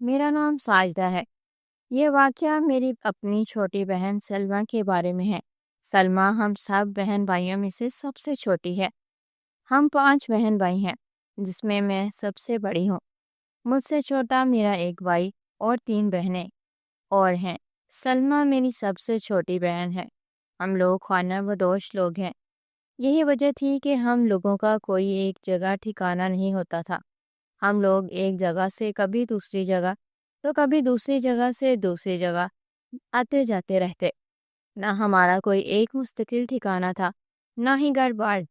میرا نام ساجدہ ہے۔ یہ واقعہ میری اپنی چھوٹی بہن سلمیٰ کے بارے میں ہے۔ سلمیٰ ہم سب بہن بھائیوں میں سے سب سے چھوٹی ہے۔ ہم 5 بہن بھائی ہیں، جس میں سب سے بڑی ہوں۔ مجھ سے چھوٹا میرا ایک بھائی اور 3 بہنیں اور ہیں۔ سلمیٰ میری سب سے چھوٹی بہن ہے۔ ہم لوگ خانہ بدوش لوگ ہیں۔ یہی وجہ تھی کہ ہم لوگوں کا کوئی ایک جگہ ٹھکانہ نہیں ہوتا تھا۔ ہم لوگ ایک جگہ سے کبھی دوسری جگہ تو کبھی دوسری جگہ سے دوسری جگہ آتے جاتے رہتے۔ نہ ہمارا کوئی ایک مستقل ٹھکانہ تھا، نہ ہی گھر بار۔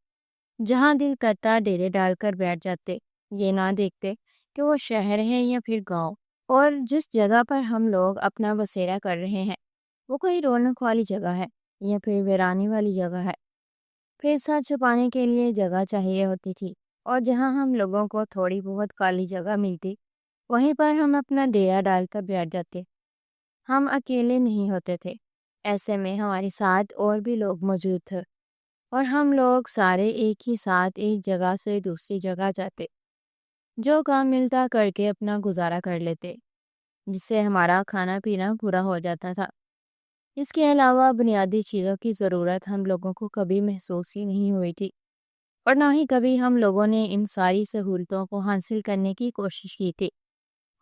جہاں دل کرتا ڈیرے ڈال کر بیٹھ جاتے، یہ نہ دیکھتے کہ وہ شہر ہے یا پھر گاؤں، اور جس جگہ پر ہم لوگ اپنا بسیرا کر رہے ہیں وہ کوئی رونق والی جگہ ہے یا پھر ویرانی والی جگہ ہے۔ پھر سر چھپانے کے لیے جگہ چاہیے ہوتی تھی، اور جہاں ہم لوگوں کو تھوڑی بہت خالی جگہ ملتی وہیں پر ہم اپنا ڈیرا ڈال کر بیٹھ جاتے۔ ہم اکیلے نہیں ہوتے تھے، ایسے میں ہمارے ساتھ اور بھی لوگ موجود تھے، اور ہم لوگ سارے ایک ہی ساتھ ایک جگہ سے دوسری جگہ جاتے، جو کام ملتا کر کے اپنا گزارا کر لیتے، جس سے ہمارا کھانا پینا پورا ہو جاتا تھا۔ اس کے علاوہ بنیادی چیزوں کی ضرورت ہم لوگوں کو کبھی محسوس ہی نہیں ہوئی تھی، اور نہ ہی کبھی ہم لوگوں نے ان ساری سہولتوں کو حاصل کرنے کی کوشش کی تھی۔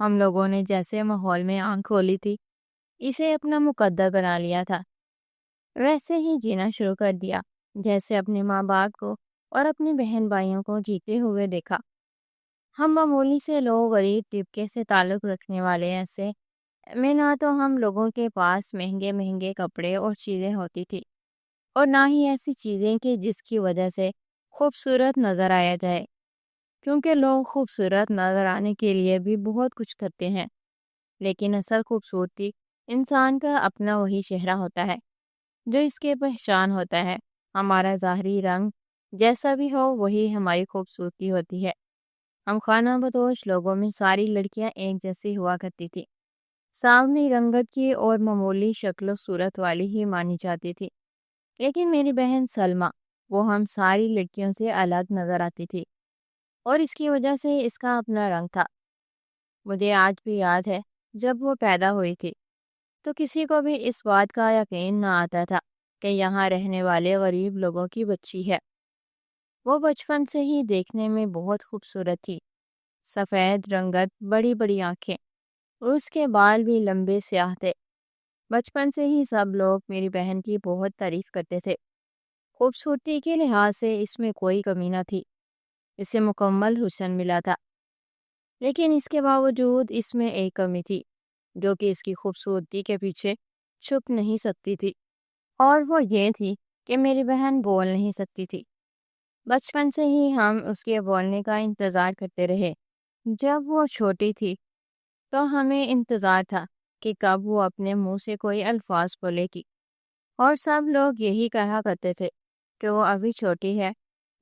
ہم لوگوں نے جیسے ماحول میں آنکھ کھولی تھی، اسے اپنا مقدر بنا لیا تھا، ویسے ہی جینا شروع کر دیا جیسے اپنے ماں باپ کو اور اپنے بہن بھائیوں کو جیتے ہوئے دیکھا۔ ہم معمولی سے لوگ غریب طبقے سے تعلق رکھنے والے ایسے میں نہ تو ہم لوگوں کے پاس مہنگے مہنگے کپڑے اور چیزیں ہوتی تھی، اور نہ ہی ایسی چیزیں کہ جس کی وجہ سے خوبصورت نظر آیا جائے، کیونکہ لوگ خوبصورت نظر آنے کے لیے بھی بہت کچھ کرتے ہیں، لیکن اصل خوبصورتی انسان کا اپنا وہی چہرہ ہوتا ہے جو اس کے پہچان ہوتا ہے۔ ہمارا ظاہری رنگ جیسا بھی ہو وہی ہماری خوبصورتی ہوتی ہے۔ ہم خانہ بدوش لوگوں میں ساری لڑکیاں ایک جیسی ہوا کرتی تھی، سامنے رنگت کی اور معمولی شکل و صورت والی ہی مانی جاتی تھی، لیکن میری بہن سلمیٰ وہ ہم ساری لڑکیوں سے الگ نظر آتی تھی، اور اس کی وجہ سے اس کا اپنا رنگ تھا۔ مجھے آج بھی یاد ہے جب وہ پیدا ہوئی تھی تو کسی کو بھی اس بات کا یقین نہ آتا تھا کہ یہاں رہنے والے غریب لوگوں کی بچی ہے۔ وہ بچپن سے ہی دیکھنے میں بہت خوبصورت تھی، سفید رنگت، بڑی بڑی آنکھیں، اور اس کے بال بھی لمبے سیاہ تھے۔ بچپن سے ہی سب لوگ میری بہن کی بہت تعریف کرتے تھے۔ خوبصورتی کے لحاظ سے اس میں کوئی کمی نہ تھی، اسے مکمل حسن ملا تھا، لیکن اس کے باوجود اس میں ایک کمی تھی جو کہ اس کی خوبصورتی کے پیچھے چھپ نہیں سکتی تھی، اور وہ یہ تھی کہ میری بہن بول نہیں سکتی تھی۔ بچپن سے ہی ہم اس کے بولنے کا انتظار کرتے رہے۔ جب وہ چھوٹی تھی تو ہمیں انتظار تھا کہ کب وہ اپنے منہ سے کوئی الفاظ بولے گی، اور سب لوگ یہی کہا کرتے تھے کہ وہ ابھی چھوٹی ہے،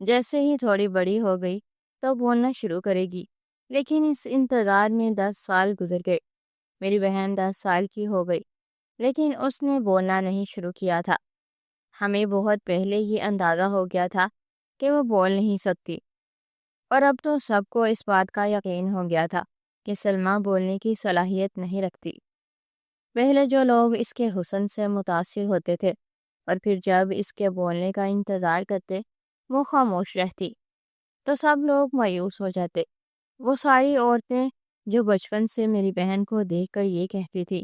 جیسے ہی تھوڑی بڑی ہو گئی تو بولنا شروع کرے گی۔ لیکن اس انتظار میں 10 سال گزر گئے۔ میری بہن 10 سال کی ہو گئی، لیکن اس نے بولنا نہیں شروع کیا تھا۔ ہمیں بہت پہلے ہی اندازہ ہو گیا تھا کہ وہ بول نہیں سکتی، اور اب تو سب کو اس بات کا یقین ہو گیا تھا کہ سلمیٰ بولنے کی صلاحیت نہیں رکھتی۔ پہلے جو لوگ اس کے حسن سے متاثر ہوتے تھے اور پھر جب اس کے بولنے کا انتظار کرتے وہ خاموش رہتی تو سب لوگ مایوس ہو جاتے۔ وہ ساری عورتیں جو بچپن سے میری بہن کو دیکھ کر یہ کہتی تھی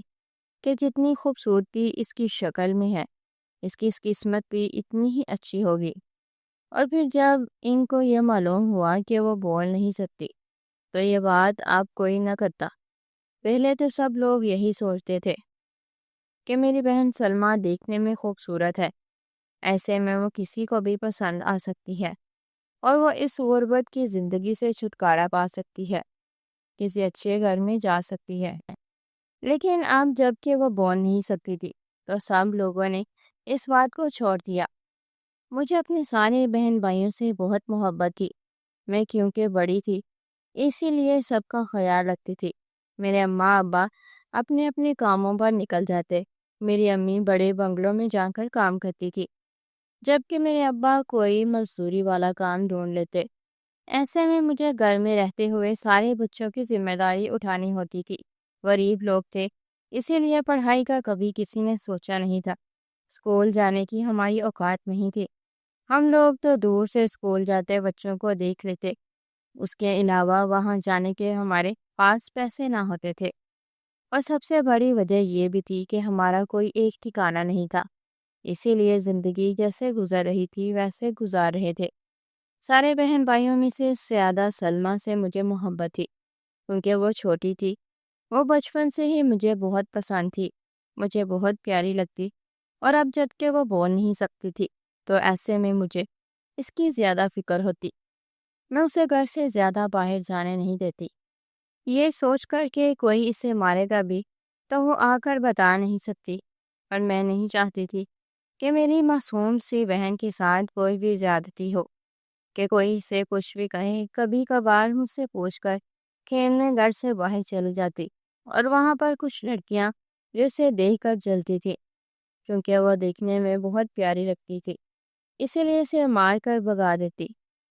کہ جتنی خوبصورتی اس کی شکل میں ہے، اس کی قسمت بھی اتنی ہی اچھی ہوگی، اور پھر جب ان کو یہ معلوم ہوا کہ وہ بول نہیں سکتی تو یہ بات اب کوئی نہ کرتا۔ پہلے تو سب لوگ یہی سوچتے تھے کہ میری بہن سلمیٰ دیکھنے میں خوبصورت ہے، ایسے میں وہ کسی کو بھی پسند آ سکتی ہے، اور وہ اس غربت کی زندگی سے چھٹکارا پا سکتی ہے، کسی اچھے گھر میں جا سکتی ہے۔ لیکن اب جب کہ وہ بول نہیں سکتی تھی تو سب لوگوں نے اس بات کو چھوڑ دیا۔ مجھے اپنے سارے بہن بھائیوں سے بہت محبت تھی۔ میں کیونکہ بڑی تھی اسی لیے سب کا خیال رکھتی تھی۔ میرے اماں ابا اپنے اپنے کاموں پر نکل جاتے۔ میری امی بڑے بنگلوں میں جا کر کام کرتی تھی، جبکہ میرے ابا کوئی مزدوری والا کام ڈھونڈ لیتے۔ ایسے میں مجھے گھر میں رہتے ہوئے سارے بچوں کی ذمہ داری اٹھانی ہوتی تھی۔ غریب لوگ تھے، اسی لیے پڑھائی کا کبھی کسی نے سوچا نہیں تھا۔ اسکول جانے کی ہماری اوقات نہیں تھی۔ ہم لوگ تو دور سے اسکول جاتے بچوں کو دیکھ لیتے، اس کے علاوہ وہاں جانے کے ہمارے پاس پیسے نہ ہوتے تھے۔ اور سب سے بڑی وجہ یہ بھی تھی کہ ہمارا کوئی ایک ٹھکانہ نہیں تھا، اسی لیے زندگی جیسے گزر رہی تھی ویسے گزار رہے تھے۔ سارے بہن بھائیوں میں سے زیادہ سلمیٰ سے مجھے محبت تھی، کیونکہ وہ چھوٹی تھی۔ وہ بچپن سے ہی مجھے بہت پسند تھی، مجھے بہت پیاری لگتی، اور اب جب کہ وہ بول نہیں سکتی تھی تو ایسے میں مجھے اس کی زیادہ فکر ہوتی۔ میں اسے گھر سے زیادہ باہر جانے نہیں دیتی، یہ سوچ کر کہ کوئی اسے مارے گا بھی تو وہ آ کر بتا نہیں سکتی، اور میں نہیں چاہتی تھی کہ میری معصوم سی بہن کے ساتھ کوئی بھی زیادتی ہو، کہ کوئی اسے کچھ بھی کہے۔ کبھی کبھار مجھ سے پوچھ کر کھیلنے گھر سے باہر چلی جاتی، اور وہاں پر کچھ لڑکیاں جو اسے دیکھ کر جلتی تھی، کیونکہ وہ دیکھنے میں بہت پیاری لگتی تھی، اسی لیے اسے مار کر بھگا دیتی،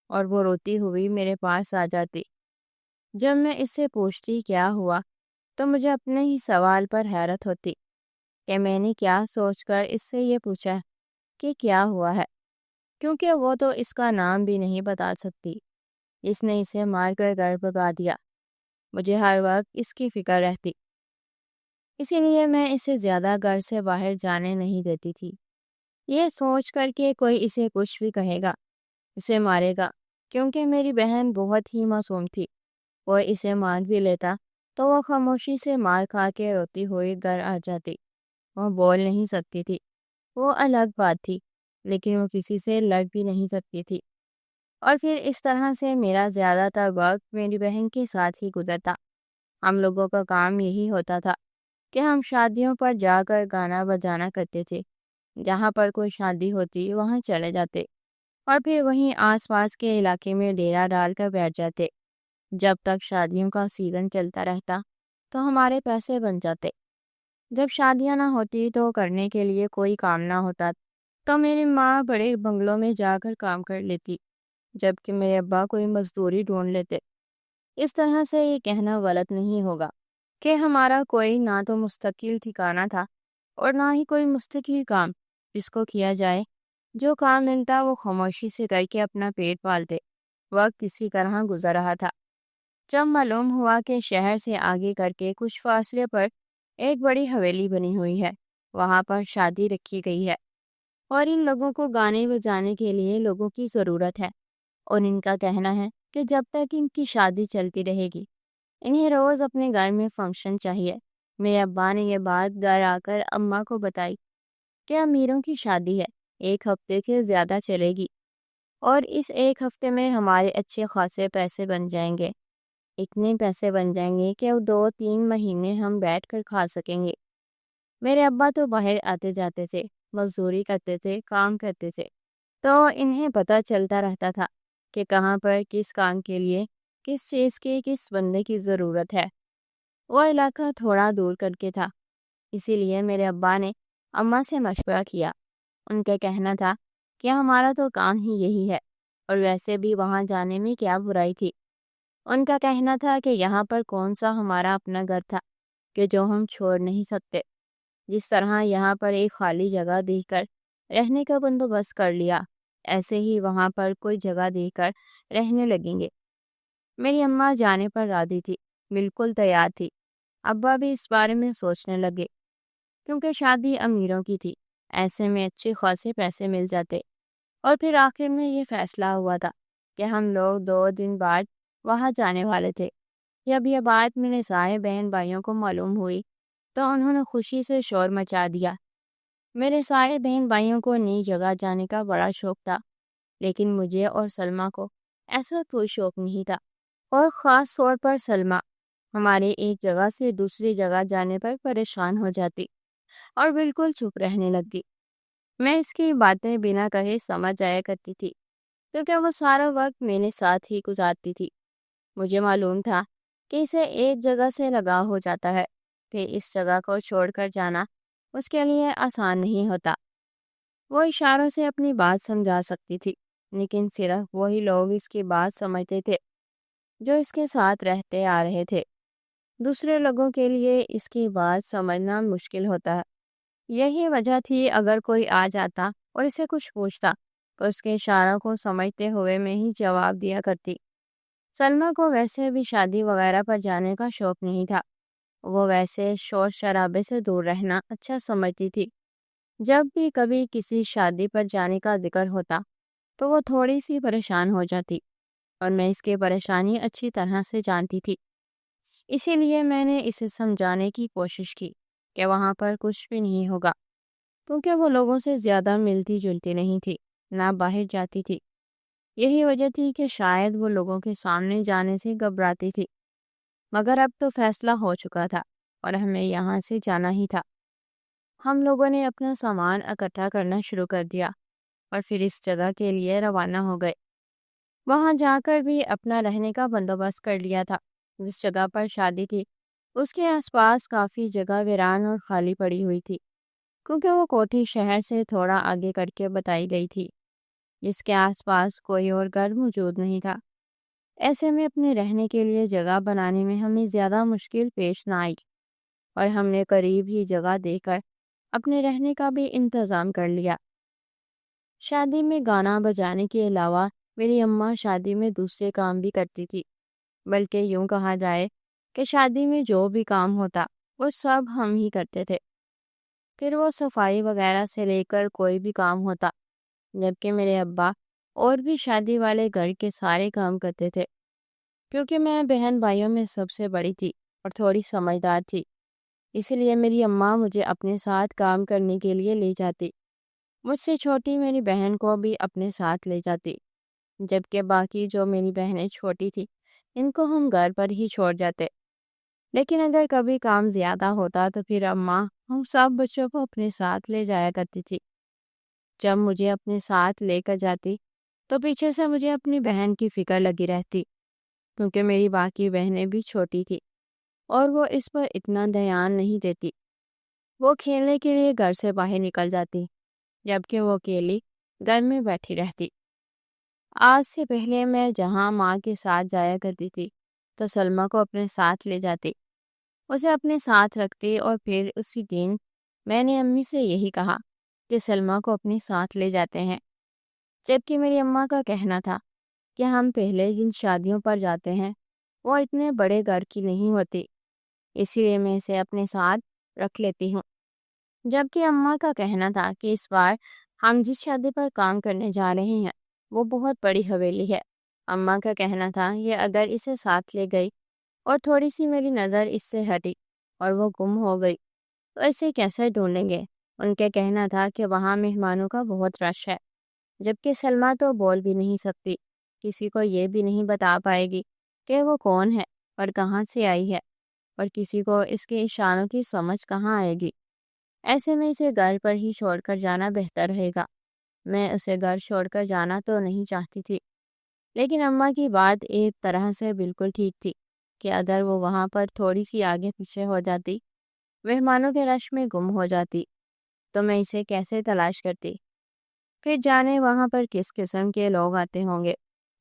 اور وہ روتی ہوئی میرے پاس آ جاتی۔ جب میں اس سے پوچھتی کیا ہوا تو مجھے اپنے ہی سوال پر حیرت ہوتی کہ میں نے کیا سوچ کر اس سے یہ پوچھا کہ کیا ہوا ہے، کیونکہ وہ تو اس کا نام بھی نہیں بتا سکتی جس نے اسے مار کر گھر بھگا دیا۔ مجھے ہر وقت اس کی فکر رہتی، اسی لیے میں اسے زیادہ گھر سے باہر جانے نہیں دیتی تھی، یہ سوچ کر کہ کوئی اسے کچھ بھی کہے گا، اسے مارے گا، کیونکہ میری بہن بہت ہی معصوم تھی۔ وہ اسے مار بھی لیتا تو وہ خاموشی سے مار کھا کے روتی ہوئی گھر آ جاتی۔ وہ بول نہیں سکتی تھی، وہ الگ بات تھی، لیکن وہ کسی سے لڑ بھی نہیں سکتی تھی۔ اور پھر اس طرح سے میرا زیادہ تر وقت میری بہن کے ساتھ ہی گزرتا۔ ہم لوگوں کا کام یہی ہوتا تھا کہ ہم شادیوں پر جا کر گانا بجانا کرتے تھے، جہاں پر کوئی شادی ہوتی وہاں چلے جاتے، اور پھر وہیں آس پاس کے علاقے میں ڈیرا ڈال کر بیٹھ جاتے۔ جب تک شادیوں کا سیزن چلتا رہتا تو ہمارے پیسے بن جاتے۔ جب شادیاں نہ ہوتی تو کرنے کے لیے کوئی کام نہ ہوتا تو میری ماں بڑے بنگلوں میں جا کر کام کر لیتی، جبکہ میرے ابا کوئی مزدوری ڈھونڈ لیتے۔ اس طرح سے یہ کہنا غلط نہیں ہوگا کہ ہمارا کوئی نہ تو مستقل ٹھکانہ تھا اور نہ ہی کوئی مستقل کام جس کو کیا جائے۔ جو کام ملتا وہ خاموشی سے کر کے اپنا پیٹ پالتے۔ وقت اسی طرح گزر رہا تھا، جب معلوم ہوا کہ شہر سے آگے کر کے کچھ فاصلے پر ایک بڑی حویلی بنی ہوئی ہے، وہاں پر شادی رکھی گئی ہے، اور ان لوگوں کو گانے بجانے کے لیے لوگوں کی ضرورت ہے، اور ان کا کہنا ہے کہ جب تک ان کی شادی چلتی رہے گی انہیں روز اپنے گھر میں فنکشن چاہیے۔ میرے ابا نے یہ بات گھر آ کر اماں کو بتائی کہ امیروں کی شادی ہے، 1 ہفتے سے زیادہ چلے گی، اور اس 1 ہفتے میں ہمارے اچھے خاصے پیسے بن جائیں گے، اتنے پیسے بن جائیں گے کہ 2-3 مہینے ہم بیٹھ کر کھا سکیں گے۔ میرے ابا تو باہر آتے جاتے تھے، مزدوری کرتے تھے، کام کرتے تھے، تو انہیں پتہ چلتا رہتا تھا کہ کہاں پر کس کام کے لیے کس چیز کی کس بندے کی ضرورت ہے۔ وہ علاقہ تھوڑا دور کر کے تھا، اسی لیے میرے ابا نے اماں سے مشورہ کیا۔ ان کا کہنا تھا کہ ہمارا تو کام ہی یہی ہے، اور ویسے بھی وہاں جانے میں کیا برائی تھی۔ ان کا کہنا تھا کہ یہاں پر کون سا ہمارا اپنا گھر تھا کہ جو ہم چھوڑ نہیں سکتے۔ جس طرح یہاں پر ایک خالی جگہ دیکھ کر رہنے کا بندوبست کر لیا، ایسے ہی وہاں پر کوئی جگہ دیکھ کر رہنے لگیں گے۔ میری اماں جانے پر راضی تھی، بالکل تیار تھی۔ ابا بھی اس بارے میں سوچنے لگے، کیونکہ شادی امیروں کی تھی، ایسے میں اچھے خاصے پیسے مل جاتے۔ اور پھر آخر میں یہ فیصلہ ہوا تھا کہ ہم لوگ 2 دن بعد وہاں جانے والے تھے۔ جب یہ بات میرے سارے بہن بھائیوں کو معلوم ہوئی تو انہوں نے خوشی سے شور مچا دیا۔ میرے سارے بہن بھائیوں کو نئی جگہ جانے کا بڑا شوق تھا، لیکن مجھے اور سلمیٰ کو ایسا کوئی شوق نہیں تھا، اور خاص طور پر سلمیٰ ہمارے ایک جگہ سے دوسری جگہ جانے پر پریشان ہو جاتی اور بالکل چپ رہنے لگتی۔ میں اس کی باتیں بنا کہے سمجھ جایا کرتی تھی، کیونکہ وہ سارا وقت میرے ساتھ ہی گزارتی تھی۔ مجھے معلوم تھا کہ اسے ایک جگہ سے لگاؤ ہو جاتا ہے، پھر اس جگہ کو چھوڑ کر جانا اس کے لیے آسان نہیں ہوتا۔ وہ اشاروں سے اپنی بات سمجھا سکتی تھی، لیکن صرف وہی لوگ اس کی بات سمجھتے تھے جو اس کے ساتھ رہتے آ رہے تھے۔ دوسرے لوگوں کے لیے اس کی بات سمجھنا مشکل ہوتا ہے۔ یہی وجہ تھی اگر کوئی آ جاتا اور اسے کچھ پوچھتا تو اس کے اشاروں کو سمجھتے ہوئے میں ہی جواب دیا کرتی۔ سلمیٰ کو ویسے بھی شادی وغیرہ پر جانے کا شوق نہیں تھا۔ وہ ویسے شور شرابے سے دور رہنا اچھا سمجھتی تھی۔ جب بھی کبھی کسی شادی پر جانے کا ذکر ہوتا تو وہ تھوڑی سی پریشان ہو جاتی، اور میں اس کی پریشانی اچھی طرح سے جانتی تھی۔ اسی لیے میں نے اسے سمجھانے کی کوشش کی کہ وہاں پر کچھ بھی نہیں ہوگا، کیونکہ وہ لوگوں سے زیادہ ملتی جلتی نہیں تھی، نہ باہر جاتی تھی۔ یہی وجہ تھی کہ شاید وہ لوگوں کے سامنے جانے سے گھبراتی تھی۔ مگر اب تو فیصلہ ہو چکا تھا اور ہمیں یہاں سے جانا ہی تھا۔ ہم لوگوں نے اپنا سامان اکٹھا کرنا شروع کر دیا اور پھر اس جگہ کے لیے روانہ ہو گئے۔ وہاں جا کر بھی اپنا رہنے کا بندوبست کر لیا تھا۔ جس جگہ پر شادی تھی اس کے آس پاس کافی جگہ ویران اور خالی پڑی ہوئی تھی، کیونکہ وہ کوٹھی شہر سے تھوڑا آگے کر کے بتائی گئی تھی، جس کے آس پاس کوئی اور گھر موجود نہیں تھا۔ ایسے میں اپنے رہنے کے لیے جگہ بنانے میں ہمیں زیادہ مشکل پیش نہ آئی، اور ہم نے قریب ہی جگہ دے کر اپنے رہنے کا بھی انتظام کر لیا۔ شادی میں گانا بجانے کے علاوہ میری اماں شادی میں دوسرے کام بھی کرتی تھی، بلکہ یوں کہا جائے کہ شادی میں جو بھی کام ہوتا وہ سب ہم ہی کرتے تھے۔ پھر وہ صفائی وغیرہ سے لے کر کوئی بھی کام ہوتا، جبکہ میرے ابا اور بھی شادی والے گھر کے سارے کام کرتے تھے۔ کیونکہ میں بہن بھائیوں میں سب سے بڑی تھی اور تھوڑی سمجھدار تھی، اسی لیے میری اماں مجھے اپنے ساتھ کام کرنے کے لیے لے جاتی۔ مجھ سے چھوٹی میری بہن کو بھی اپنے ساتھ لے جاتی، جبکہ باقی جو میری بہنیں چھوٹی تھی ان کو ہم گھر پر ہی چھوڑ جاتے۔ لیکن اگر کبھی کام زیادہ ہوتا تو پھر اماں ہم سب بچوں کو اپنے ساتھ لے جایا کرتی تھی۔ جب مجھے اپنے ساتھ لے کر جاتی تو پیچھے سے مجھے اپنی بہن کی فکر لگی رہتی، کیونکہ میری باقی بہنیں بھی چھوٹی تھی اور وہ اس پر اتنا دھیان نہیں دیتی۔ وہ کھیلنے کے لیے گھر سے باہر نکل جاتی، جبکہ وہ اکیلی گھر میں بیٹھی رہتی۔ آج سے پہلے میں جہاں ماں کے ساتھ جایا کرتی تھی تو سلمیٰ کو اپنے ساتھ لے جاتی، اسے اپنے ساتھ رکھتی، اور پھر اسی دن میں نے امی سے یہی کہا کہ سلمیٰ کو اپنے ساتھ لے جاتے ہیں، جبکہ میری اماں کا کہنا تھا کہ ہم پہلے جن شادیوں پر جاتے ہیں وہ اتنے بڑے گھر کی نہیں ہوتی، اسی لیے میں اسے اپنے ساتھ رکھ لیتی ہوں۔ جبکہ اماں کا کہنا تھا کہ اس بار ہم جس شادی پر کام کرنے جا رہے ہیں وہ بہت بڑی حویلی ہے۔ اماں کا کہنا تھا کہ اگر اسے ساتھ لے گئی اور تھوڑی سی میری نظر اس سے ہٹی اور وہ گم ہو گئی تو اسے کیسے ڈھونڈیں گے۔ ان کا کہنا تھا کہ وہاں مہمانوں کا بہت رش ہے، جبکہ سلمیٰ تو بول بھی نہیں سکتی، کسی کو یہ بھی نہیں بتا پائے گی کہ وہ کون ہے اور کہاں سے آئی ہے، اور کسی کو اس کے اشاروں کی سمجھ کہاں آئے گی۔ ایسے میں اسے گھر پر ہی چھوڑ کر جانا بہتر رہے گا۔ میں اسے گھر چھوڑ کر جانا تو نہیں چاہتی تھی، لیکن اماں کی بات ایک طرح سے بالکل ٹھیک تھی کہ اگر وہ وہاں پر تھوڑی سی آگے پیچھے ہو جاتی، مہمانوں کے رش میں گم ہو جاتی، تو میں اسے کیسے تلاش کرتی؟ پھر جانے وہاں پر کس قسم کے لوگ آتے ہوں گے،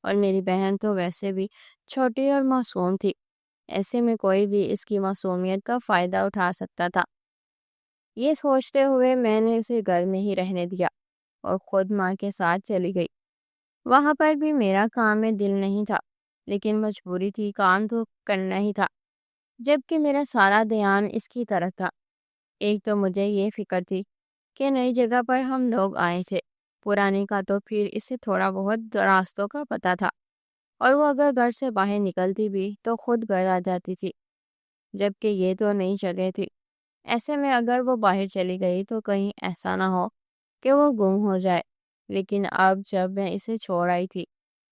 اور میری بہن تو ویسے بھی چھوٹی اور معصوم تھی، ایسے میں کوئی بھی اس کی معصومیت کا فائدہ اٹھا سکتا تھا۔ یہ سوچتے ہوئے میں نے اسے گھر میں ہی رہنے دیا اور خود ماں کے ساتھ چلی گئی۔ وہاں پر بھی میرا کام میں دل نہیں تھا، لیکن مجبوری تھی، کام تو کرنا ہی تھا، جبکہ میرا سارا دھیان اس کی طرف تھا۔ ایک تو مجھے یہ فکر تھی کہ نئی جگہ پر ہم لوگ آئے تھے، پرانے کا تو پھر اسے تھوڑا بہت راستوں کا پتہ تھا، اور وہ اگر گھر سے باہر نکلتی بھی تو خود گھر آ جاتی تھی، جبکہ یہ تو نئی جگہ تھی۔ ایسے میں اگر وہ باہر چلی گئی تو کہیں ایسا نہ ہو کہ وہ گم ہو جائے۔ لیکن اب جب میں اسے چھوڑ آئی تھی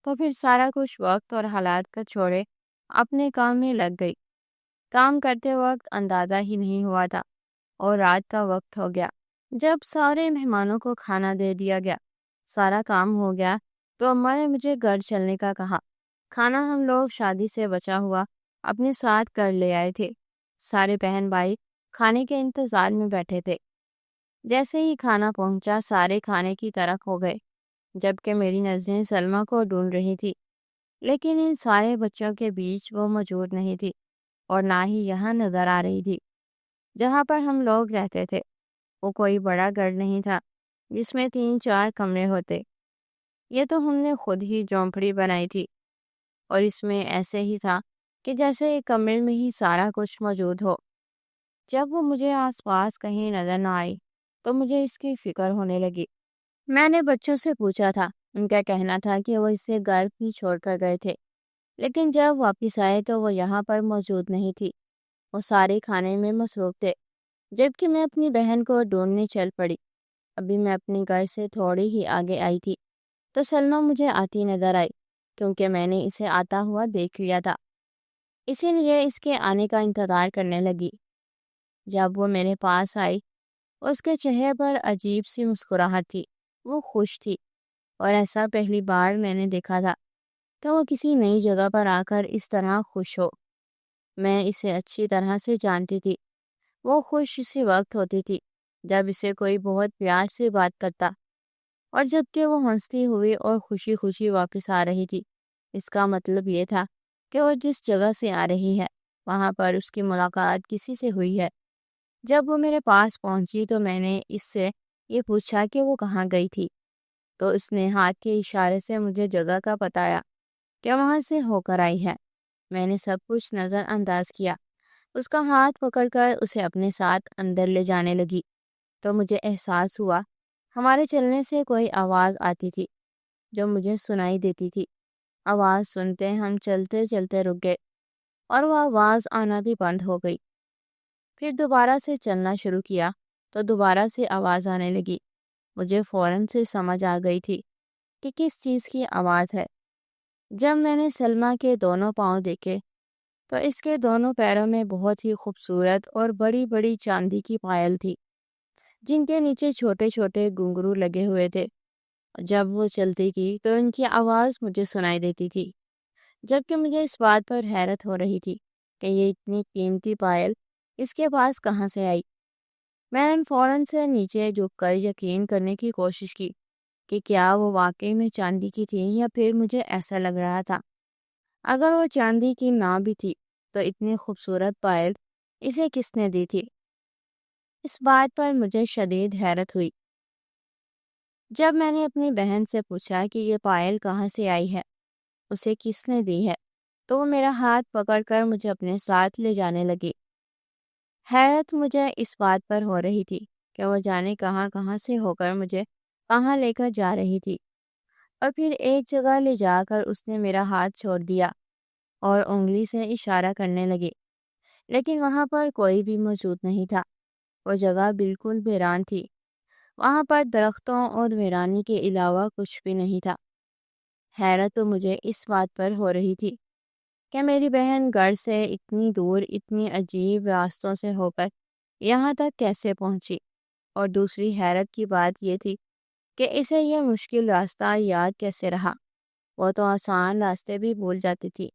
تو پھر سارا کچھ وقت اور حالات کا چھوڑے اپنے کام میں لگ گئی۔ کام کرتے وقت اندازہ ہی نہیں ہوا تھا اور رات کا وقت ہو گیا۔ جب سارے مہمانوں کو کھانا دے دیا گیا، سارا کام ہو گیا، تو اماں نے مجھے گھر چلنے کا کہا۔ کھانا ہم لوگ شادی سے بچا ہوا اپنے ساتھ کر لے آئے تھے۔ سارے بہن بھائی کھانے کے انتظار میں بیٹھے تھے۔ جیسے ہی کھانا پہنچا سارے کھانے کی طرف ہو گئے، جبکہ میری نظریں سلمیٰ کو ڈھونڈ رہی تھی، لیکن ان سارے بچوں کے بیچ وہ موجود نہیں تھی اور نہ ہی یہاں نظر آ رہی تھی جہاں پر ہم لوگ رہتے تھے۔ وہ کوئی بڑا گھر نہیں تھا جس میں 3-4 کمرے ہوتے۔ یہ تو ہم نے خود ہی جھونپڑی بنائی تھی، اور اس میں ایسے ہی تھا کہ جیسے ایک کمرے میں ہی سارا کچھ موجود ہو۔ جب وہ مجھے آس پاس کہیں نظر نہ آئی تو مجھے اس کی فکر ہونے لگی۔ میں نے بچوں سے پوچھا تھا، ان کا کہنا تھا کہ وہ اسے گھر بھی چھوڑ کر گئے تھے، لیکن جب واپس آئے تو وہ یہاں پر موجود نہیں تھی۔ وہ سارے کھانے میں مصروف تھے، جبکہ میں اپنی بہن کو ڈھونڈنے چل پڑی۔ ابھی میں اپنے گھر سے تھوڑی ہی آگے آئی تھی تو سلمیٰ مجھے آتی نظر آئی، کیونکہ میں نے اسے آتا ہوا دیکھ لیا تھا، اسی لیے اس کے آنے کا انتظار کرنے لگی۔ جب وہ میرے پاس آئی، اس کے چہرے پر عجیب سی مسکراہٹ تھی۔ وہ خوش تھی، اور ایسا پہلی بار میں نے دیکھا تھا کہ وہ کسی نئی جگہ پر آ کر اس طرح خوش ہو۔ میں اسے اچھی طرح سے جانتی تھی۔ وہ خوش اسی وقت ہوتی تھی جب اسے کوئی بہت پیار سے بات کرتا، اور جب کہ وہ ہنستی ہوئی اور خوشی خوشی واپس آ رہی تھی۔ اس کا مطلب یہ تھا کہ وہ جس جگہ سے آ رہی ہے وہاں پر اس کی ملاقات کسی سے ہوئی ہے۔ جب وہ میرے پاس پہنچی تو میں نے اس سے یہ پوچھا کہ وہ کہاں گئی تھی، تو اس نے ہاتھ کے اشارے سے مجھے جگہ کا بتایا کہ وہاں سے ہو کر آئی ہے۔ میں نے سب کچھ نظر انداز کیا، اس کا ہاتھ پکڑ کر اسے اپنے ساتھ اندر لے جانے لگی تو مجھے احساس ہوا ہمارے چلنے سے کوئی آواز آتی تھی جو مجھے سنائی دیتی تھی۔ آواز سنتے ہم چلتے چلتے رک گئے، اور وہ آواز آنا بھی بند ہو گئی۔ پھر دوبارہ سے چلنا شروع کیا تو دوبارہ سے آواز آنے لگی۔ مجھے فوراً سے سمجھ آ گئی تھی کہ کس چیز کی آواز ہے۔ جب میں نے سلمیٰ کے دونوں پاؤں دیکھے تو اس کے دونوں پیروں میں بہت ہی خوبصورت اور بڑی بڑی چاندی کی پائل تھی، جن کے نیچے چھوٹے چھوٹے گھنگرو لگے ہوئے تھے۔ جب وہ چلتی تھی تو ان کی آواز مجھے سنائی دیتی تھی، جبکہ مجھے اس بات پر حیرت ہو رہی تھی کہ یہ اتنی قیمتی پائل اس کے پاس کہاں سے آئی۔ میں نے فوراً سے نیچے جھک کر یقین کرنے کی کوشش کی کہ کیا وہ واقعی میں چاندی کی تھی، یا پھر مجھے ایسا لگ رہا تھا۔ اگر وہ چاندی کی نہ بھی تھی تو اتنی خوبصورت پائل اسے کس نے دی تھی؟ اس بات پر مجھے شدید حیرت ہوئی۔ جب میں نے اپنی بہن سے پوچھا کہ یہ پائل کہاں سے آئی ہے، اسے کس نے دی ہے، تو وہ میرا ہاتھ پکڑ کر مجھے اپنے ساتھ لے جانے لگی۔ حیرت مجھے اس بات پر ہو رہی تھی کہ وہ جانے کہاں کہاں سے ہو کر مجھے کہاں لے کر جا رہی تھی، اور پھر ایک جگہ لے جا کر اس نے میرا ہاتھ چھوڑ دیا اور انگلی سے اشارہ کرنے لگی، لیکن وہاں پر کوئی بھی موجود نہیں تھا۔ وہ جگہ بالکل ویران تھی، وہاں پر درختوں اور ویرانی کے علاوہ کچھ بھی نہیں تھا۔ حیرت تو مجھے اس بات پر ہو رہی تھی کہ میری بہن گھر سے اتنی دور اتنی عجیب راستوں سے ہو کر یہاں تک کیسے پہنچی، اور دوسری حیرت کی بات یہ تھی کہ اسے یہ مشکل راستہ یاد کیسے رہا۔ وہ تو آسان راستے بھی بھول جاتی تھی۔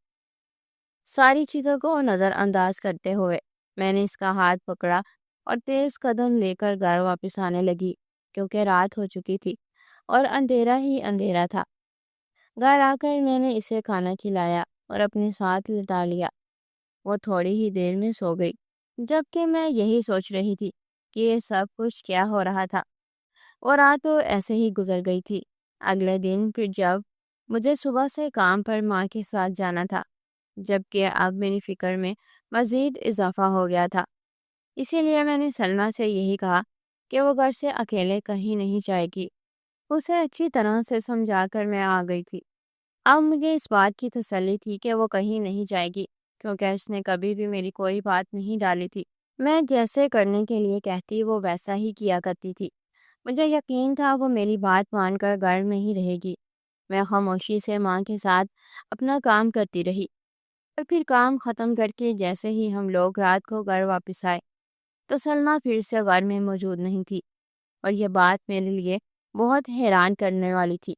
ساری چیزوں کو نظر انداز کرتے ہوئے میں نے اس کا ہاتھ پکڑا اور تیز قدم لے کر گھر واپس آنے لگی، کیونکہ رات ہو چکی تھی اور اندھیرا ہی اندھیرا تھا۔ گھر آ کر میں نے اسے کھانا کھلایا اور اپنے ساتھ لٹا لیا۔ وہ تھوڑی ہی دیر میں سو گئی، جبکہ میں یہی سوچ رہی تھی کہ یہ سب کچھ کیا ہو رہا تھا۔ اور رات تو ایسے ہی گزر گئی تھی۔ اگلے دن پھر جب مجھے صبح سے کام پر ماں کے ساتھ جانا تھا، جبکہ اب میری فکر میں مزید اضافہ ہو گیا تھا، اسی لیے میں نے سلمیٰ سے یہی کہا کہ وہ گھر سے اکیلے کہیں نہیں جائے گی۔ اسے اچھی طرح سے سمجھا کر میں آ گئی تھی۔ اب مجھے اس بات کی تسلی تھی کہ وہ کہیں نہیں جائے گی، کیونکہ اس نے کبھی بھی میری کوئی بات نہیں ڈالی تھی۔ میں جیسے کرنے کے لیے کہتی وہ ویسا ہی کیا کرتی تھی۔ مجھے یقین تھا وہ میری بات مان کر گھر میں ہی رہے گی۔ میں خاموشی سے ماں کے ساتھ اپنا کام کرتی رہی، اور پھر کام ختم کر کے جیسے ہی ہم لوگ رات کو گھر واپس آئے تو سلمیٰ پھر سے گھر میں موجود نہیں تھی، اور یہ بات میرے لیے بہت حیران کرنے والی تھی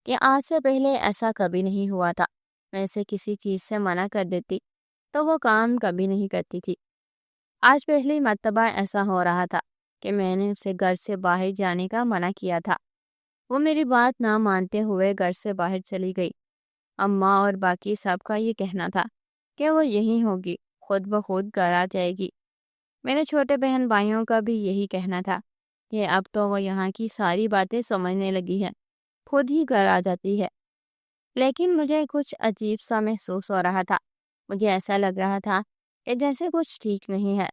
کہ آج سے پہلے ایسا کبھی نہیں ہوا تھا۔ میں اسے کسی چیز سے منع کر دیتی تو وہ کام کبھی نہیں کرتی تھی۔ آج پہلی مرتبہ ایسا ہو رہا تھا کہ میں نے اسے گھر سے باہر جانے کا منع کیا تھا۔ وہ میری بات نہ مانتے ہوئے گھر سے باہر چلی گئی۔ اماں اور باقی سب کا یہ کہنا تھا کہ وہ یہیں ہوگی، خود بخود گھر آ جائے گی۔ میرے چھوٹے بہن بھائیوں کا بھی یہی کہنا تھا کہ اب تو وہ یہاں کی ساری باتیں سمجھنے لگی ہے، خود ہی گھر آ جاتی ہے۔ لیکن مجھے کچھ عجیب سا محسوس ہو رہا تھا۔ مجھے ایسا لگ رہا تھا کہ جیسے کچھ ٹھیک نہیں ہے۔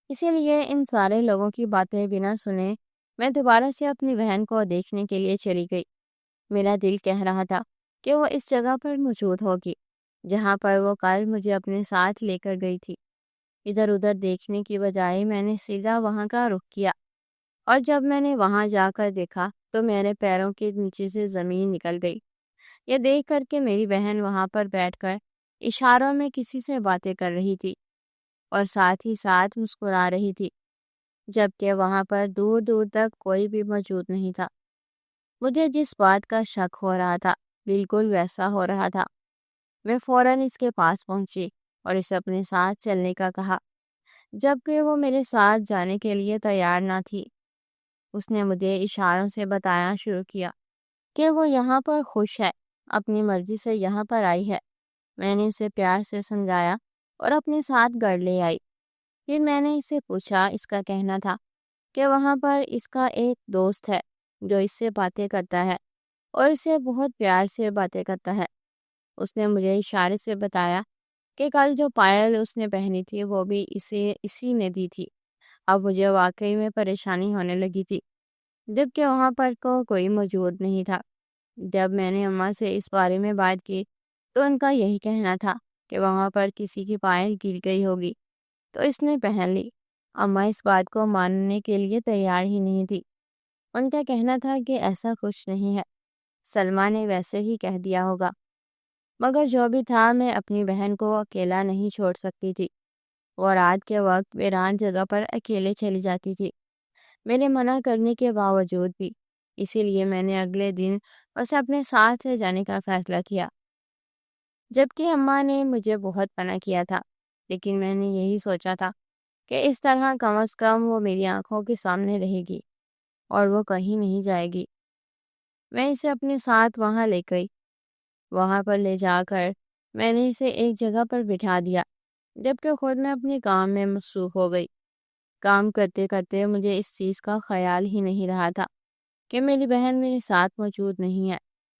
اسی لیے ان سارے لوگوں کی باتیں بنا سنے میں دوبارہ سے اپنی بہن کو دیکھنے کے لیے چلی گئی۔ میرا دل کہہ رہا تھا کہ وہ اس جگہ پر موجود ہوگی جہاں پر وہ کل مجھے اپنے ساتھ لے کر گئی تھی۔ ادھر ادھر دیکھنے کی بجائے میں نے سیدھا وہاں کا رخ کیا، اور جب میں نے وہاں جا کر دیکھا تو میرے پیروں کے نیچے سے زمین نکل گئی۔ یہ دیکھ کر کہ میری بہن وہاں پر بیٹھ کر اشاروں میں کسی سے باتیں کر رہی تھی اور ساتھ ہی ساتھ مسکرا رہی تھی، جبکہ وہاں پر دور دور تک کوئی بھی موجود نہیں تھا۔ مجھے جس بات کا شک ہو رہا تھا بالکل ویسا ہو رہا تھا۔ میں فوراً اس کے پاس پہنچی اور اسے اپنے ساتھ چلنے کا کہا، جبکہ وہ میرے ساتھ جانے کے لیے تیار نہ تھی۔ اس نے مجھے اشاروں سے بتانا شروع کیا کہ وہ یہاں پر خوش ہے، اپنی مرضی سے یہاں پر آئی ہے۔ میں نے اسے پیار سے سمجھایا اور اپنے ساتھ گھر لے آئی۔ پھر میں نے اسے پوچھا، اس کا کہنا تھا کہ وہاں پر اس کا ایک دوست ہے جو اس سے باتیں کرتا ہے اور اسے بہت پیار سے باتیں کرتا ہے۔ اس نے مجھے اشارے سے بتایا کہ کل جو پائل اس نے پہنی تھی وہ بھی اسی نے دی تھی۔ اب مجھے واقعی میں پریشانی ہونے لگی تھی، جبکہ وہاں پر کوئی موجود نہیں تھا۔ جب میں نے اماں سے اس بارے میں بات کی تو ان کا یہی کہنا تھا کہ وہاں پر کسی کی پائل گر گئی ہوگی تو اس نے پہن لی۔ اماں اس بات کو ماننے کے لیے تیار ہی نہیں تھی۔ ان کا کہنا تھا کہ ایسا کچھ نہیں ہے، سلمیٰ نے ویسے ہی کہہ دیا ہوگا۔ مگر جو بھی تھا، میں اپنی بہن کو اکیلا نہیں چھوڑ سکتی تھی۔ وہ رات کے وقت ویران جگہ پر اکیلے چلی جاتی تھی، میرے منع کرنے کے باوجود بھی۔ اسی لیے میں نے اگلے دن اسے اپنے ساتھ سے جانے کا فیصلہ کیا، جبکہ اماں نے مجھے بہت منع کیا تھا۔ لیکن میں نے یہی سوچا تھا کہ اس طرح کم از کم وہ میری آنکھوں کے سامنے رہے گی اور وہ کہیں نہیں جائے گی۔ میں اسے اپنے ساتھ وہاں لے گئی۔ وہاں پر لے جا کر میں نے اسے ایک جگہ پر بٹھا دیا، جبکہ خود میں اپنے کام میں مصروف ہو گئی۔ کام کرتے کرتے مجھے اس چیز کا خیال ہی نہیں رہا تھا کہ میری بہن میرے ساتھ موجود نہیں ہے۔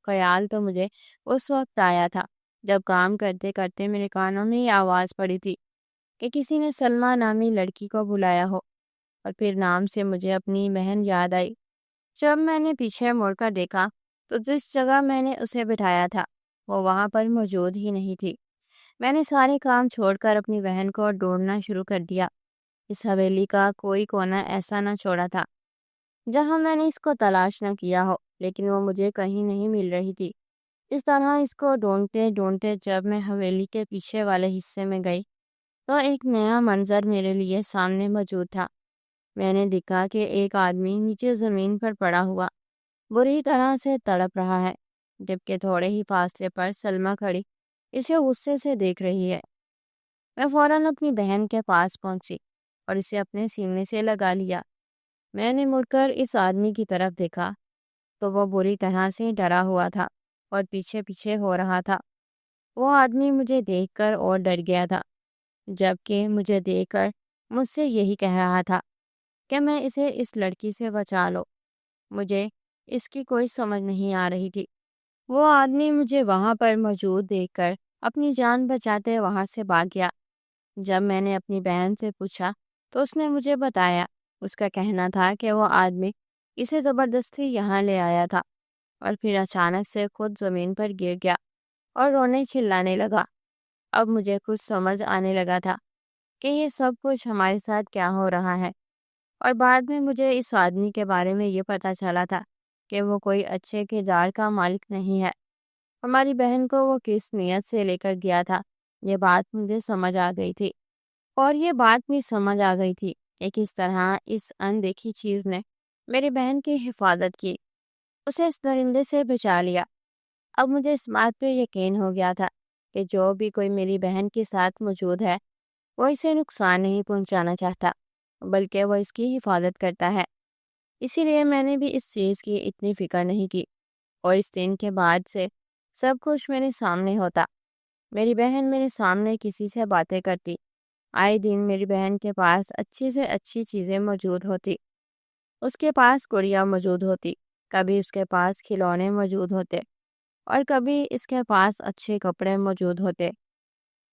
خیال تو مجھے اس وقت آیا تھا جب کام کرتے کرتے میرے کانوں میں یہ آواز پڑی تھی کہ کسی نے سلمیٰ نامی لڑکی کو بلایا ہو، اور پھر نام سے مجھے اپنی بہن یاد آئی۔ جب میں نے پیچھے مڑ کر دیکھا تو جس جگہ میں نے اسے بٹھایا تھا وہ وہاں پر موجود ہی نہیں تھی۔ میں نے سارے کام چھوڑ کر اپنی بہن کو ڈھونڈنا شروع کر دیا۔ اس حویلی کا کوئی کونا ایسا نہ چھوڑا تھا جہاں میں نے اس کو تلاش نہ کیا ہو، لیکن وہ مجھے کہیں نہیں مل رہی تھی۔ اس طرح اس کو ڈھونڈتے ڈھونڈتے جب میں حویلی کے پیچھے والے حصے میں گئی تو ایک نیا منظر میرے لیے سامنے موجود تھا۔ میں نے دیکھا کہ ایک آدمی نیچے زمین پر پڑا ہوا بری طرح سے تڑپ رہا ہے، جبکہ تھوڑے ہی فاصلے پر سلمیٰ کھڑی اسے غصے سے دیکھ رہی ہے۔ میں فوراً اپنی بہن کے پاس پہنچی اور اسے اپنے سینے سے لگا لیا۔ میں نے مڑ کر اس آدمی کی طرف دیکھا تو وہ بری طرح سے ڈرا ہوا تھا اور پیچھے پیچھے ہو رہا تھا۔ وہ آدمی مجھے دیکھ کر اور ڈر گیا تھا، جبکہ مجھے دیکھ کر مجھ سے یہی کہہ رہا تھا کہ میں اسے اس لڑکی سے بچا لو۔ مجھے اس کی کوئی سمجھ نہیں آ رہی تھی۔ وہ آدمی مجھے وہاں پر موجود دیکھ کر اپنی جان بچاتے وہاں سے بھاگ گیا۔ جب میں نے اپنی بہن سے پوچھا تو اس نے مجھے بتایا، اس کا کہنا تھا کہ وہ آدمی اسے زبردستی یہاں لے آیا تھا اور پھر اچانک سے خود زمین پر گر گیا اور رونے چلانے لگا۔ اب مجھے کچھ سمجھ آنے لگا تھا کہ یہ سب کچھ ہمارے ساتھ کیا ہو رہا ہے، اور بعد میں مجھے اس آدمی کے بارے میں یہ پتہ چلا تھا کہ وہ کوئی اچھے کردار کا مالک نہیں ہے۔ ہماری بہن کو وہ کس نیت سے لے کر گیا تھا، یہ بات مجھے سمجھ آ گئی تھی، اور یہ بات بھی سمجھ آ گئی تھی کہ کس طرح اس اندیکھی چیز نے میری بہن کی حفاظت کی، اسے اس درندے سے بچا لیا۔ اب مجھے اس بات پہ یقین ہو گیا تھا کہ جو بھی کوئی میری بہن کے ساتھ موجود ہے وہ اسے نقصان نہیں پہنچانا چاہتا، بلکہ وہ اس کی حفاظت کرتا ہے۔ اسی لیے میں نے بھی اس چیز کی اتنی فکر نہیں کی، اور اس دن کے بعد سے سب کچھ میرے سامنے ہوتا۔ میری بہن میرے سامنے کسی سے باتیں کرتی آئے دن میری بہن کے پاس اچھی سے اچھی چیزیں موجود ہوتی، اس کے پاس گڑیا موجود ہوتی، کبھی اس کے پاس کھلونے موجود ہوتے اور کبھی اس کے پاس اچھے کپڑے موجود ہوتے،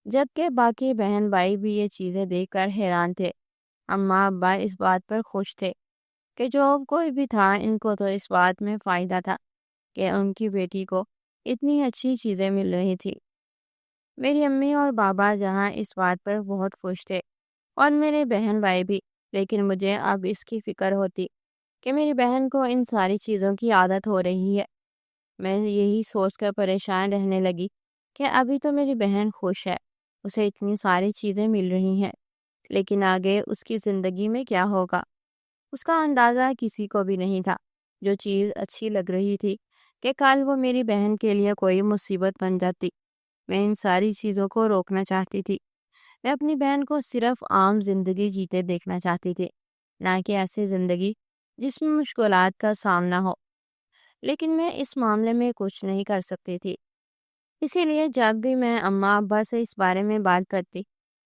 جبکہ باقی بہن بھائی بھی یہ چیزیں دیکھ کر حیران تھے۔ اماں ابا اس بات پر خوش تھے کہ جو کوئی بھی تھا ان کو تو اس بات میں فائدہ تھا کہ ان کی بیٹی کو اتنی اچھی چیزیں مل رہی تھی۔ میری امی اور بابا جہاں اس بات پر بہت خوش تھے اور میرے بہن بھائی بھی، لیکن مجھے اب اس کی فکر ہوتی کہ میری بہن کو ان ساری چیزوں کی عادت ہو رہی ہے۔ میں یہی سوچ کر پریشان رہنے لگی کہ ابھی تو میری بہن خوش ہے، اسے اتنی ساری چیزیں مل رہی ہیں، لیکن آگے اس کی زندگی میں کیا ہوگا اس کا اندازہ کسی کو بھی نہیں تھا۔ جو چیز اچھی لگ رہی تھی کہ کل وہ میری بہن کے لیے کوئی مصیبت بن جاتی، میں ان ساری چیزوں کو روکنا چاہتی تھی۔ میں اپنی بہن کو صرف عام زندگی جیتے دیکھنا چاہتی تھی، نہ کہ ایسی زندگی جس میں مشکلات کا سامنا ہو، لیکن میں اس معاملے میں کچھ نہیں کر سکتی تھی۔ اسی لیے جب بھی میں اماں ابا سے اس بارے میں بات کرتی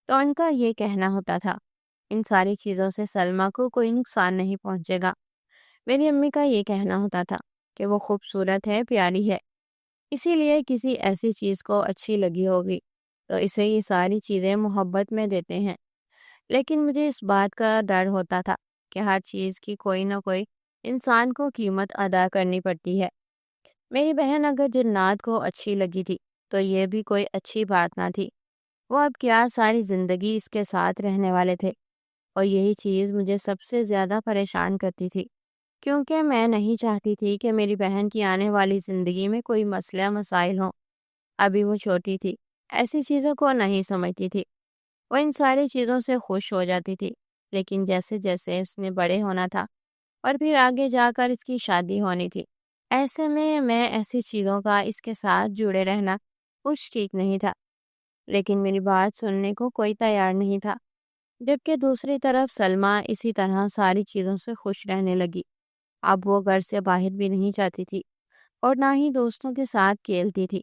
تو ان کا یہ کہنا ہوتا تھا، ان ساری چیزوں سے سلمیٰ کو کوئی نقصان نہیں پہنچے گا۔ میری امی کا یہ کہنا ہوتا تھا کہ وہ خوبصورت ہے، پیاری ہے، اسی لیے کسی ایسی چیز کو اچھی لگی ہوگی تو اسے یہ ساری چیزیں محبت میں دیتے ہیں۔ لیکن مجھے اس بات کا ڈر ہوتا تھا کہ ہر چیز کی کوئی نہ کوئی انسان کو قیمت ادا کرنی پڑتی ہے۔ میری بہن اگر جنات کو اچھی لگی تھی تو یہ بھی کوئی اچھی بات نہ تھی، وہ اب کیا ساری زندگی اس کے ساتھ رہنے والے تھے، اور یہی چیز مجھے سب سے زیادہ پریشان کرتی تھی، کیونکہ میں نہیں چاہتی تھی کہ میری بہن کی آنے والی زندگی میں کوئی مسئلہ مسائل ہوں۔ ابھی وہ چھوٹی تھی، ایسی چیزوں کو نہیں سمجھتی تھی، وہ ان ساری چیزوں سے خوش ہو جاتی تھی، لیکن جیسے جیسے اس نے بڑے ہونا تھا اور پھر آگے جا کر اس کی شادی ہونی تھی، ایسے میں ایسی چیزوں کا اس کے ساتھ جڑے رہنا کچھ ٹھیک نہیں تھا۔ لیکن میری بات سننے کو کوئی تیار نہیں تھا، جبکہ دوسری طرف سلمیٰ اسی طرح ساری چیزوں سے خوش رہنے لگی۔ اب وہ گھر سے باہر بھی نہیں جاتی تھی اور نہ ہی دوستوں کے ساتھ کھیلتی تھی،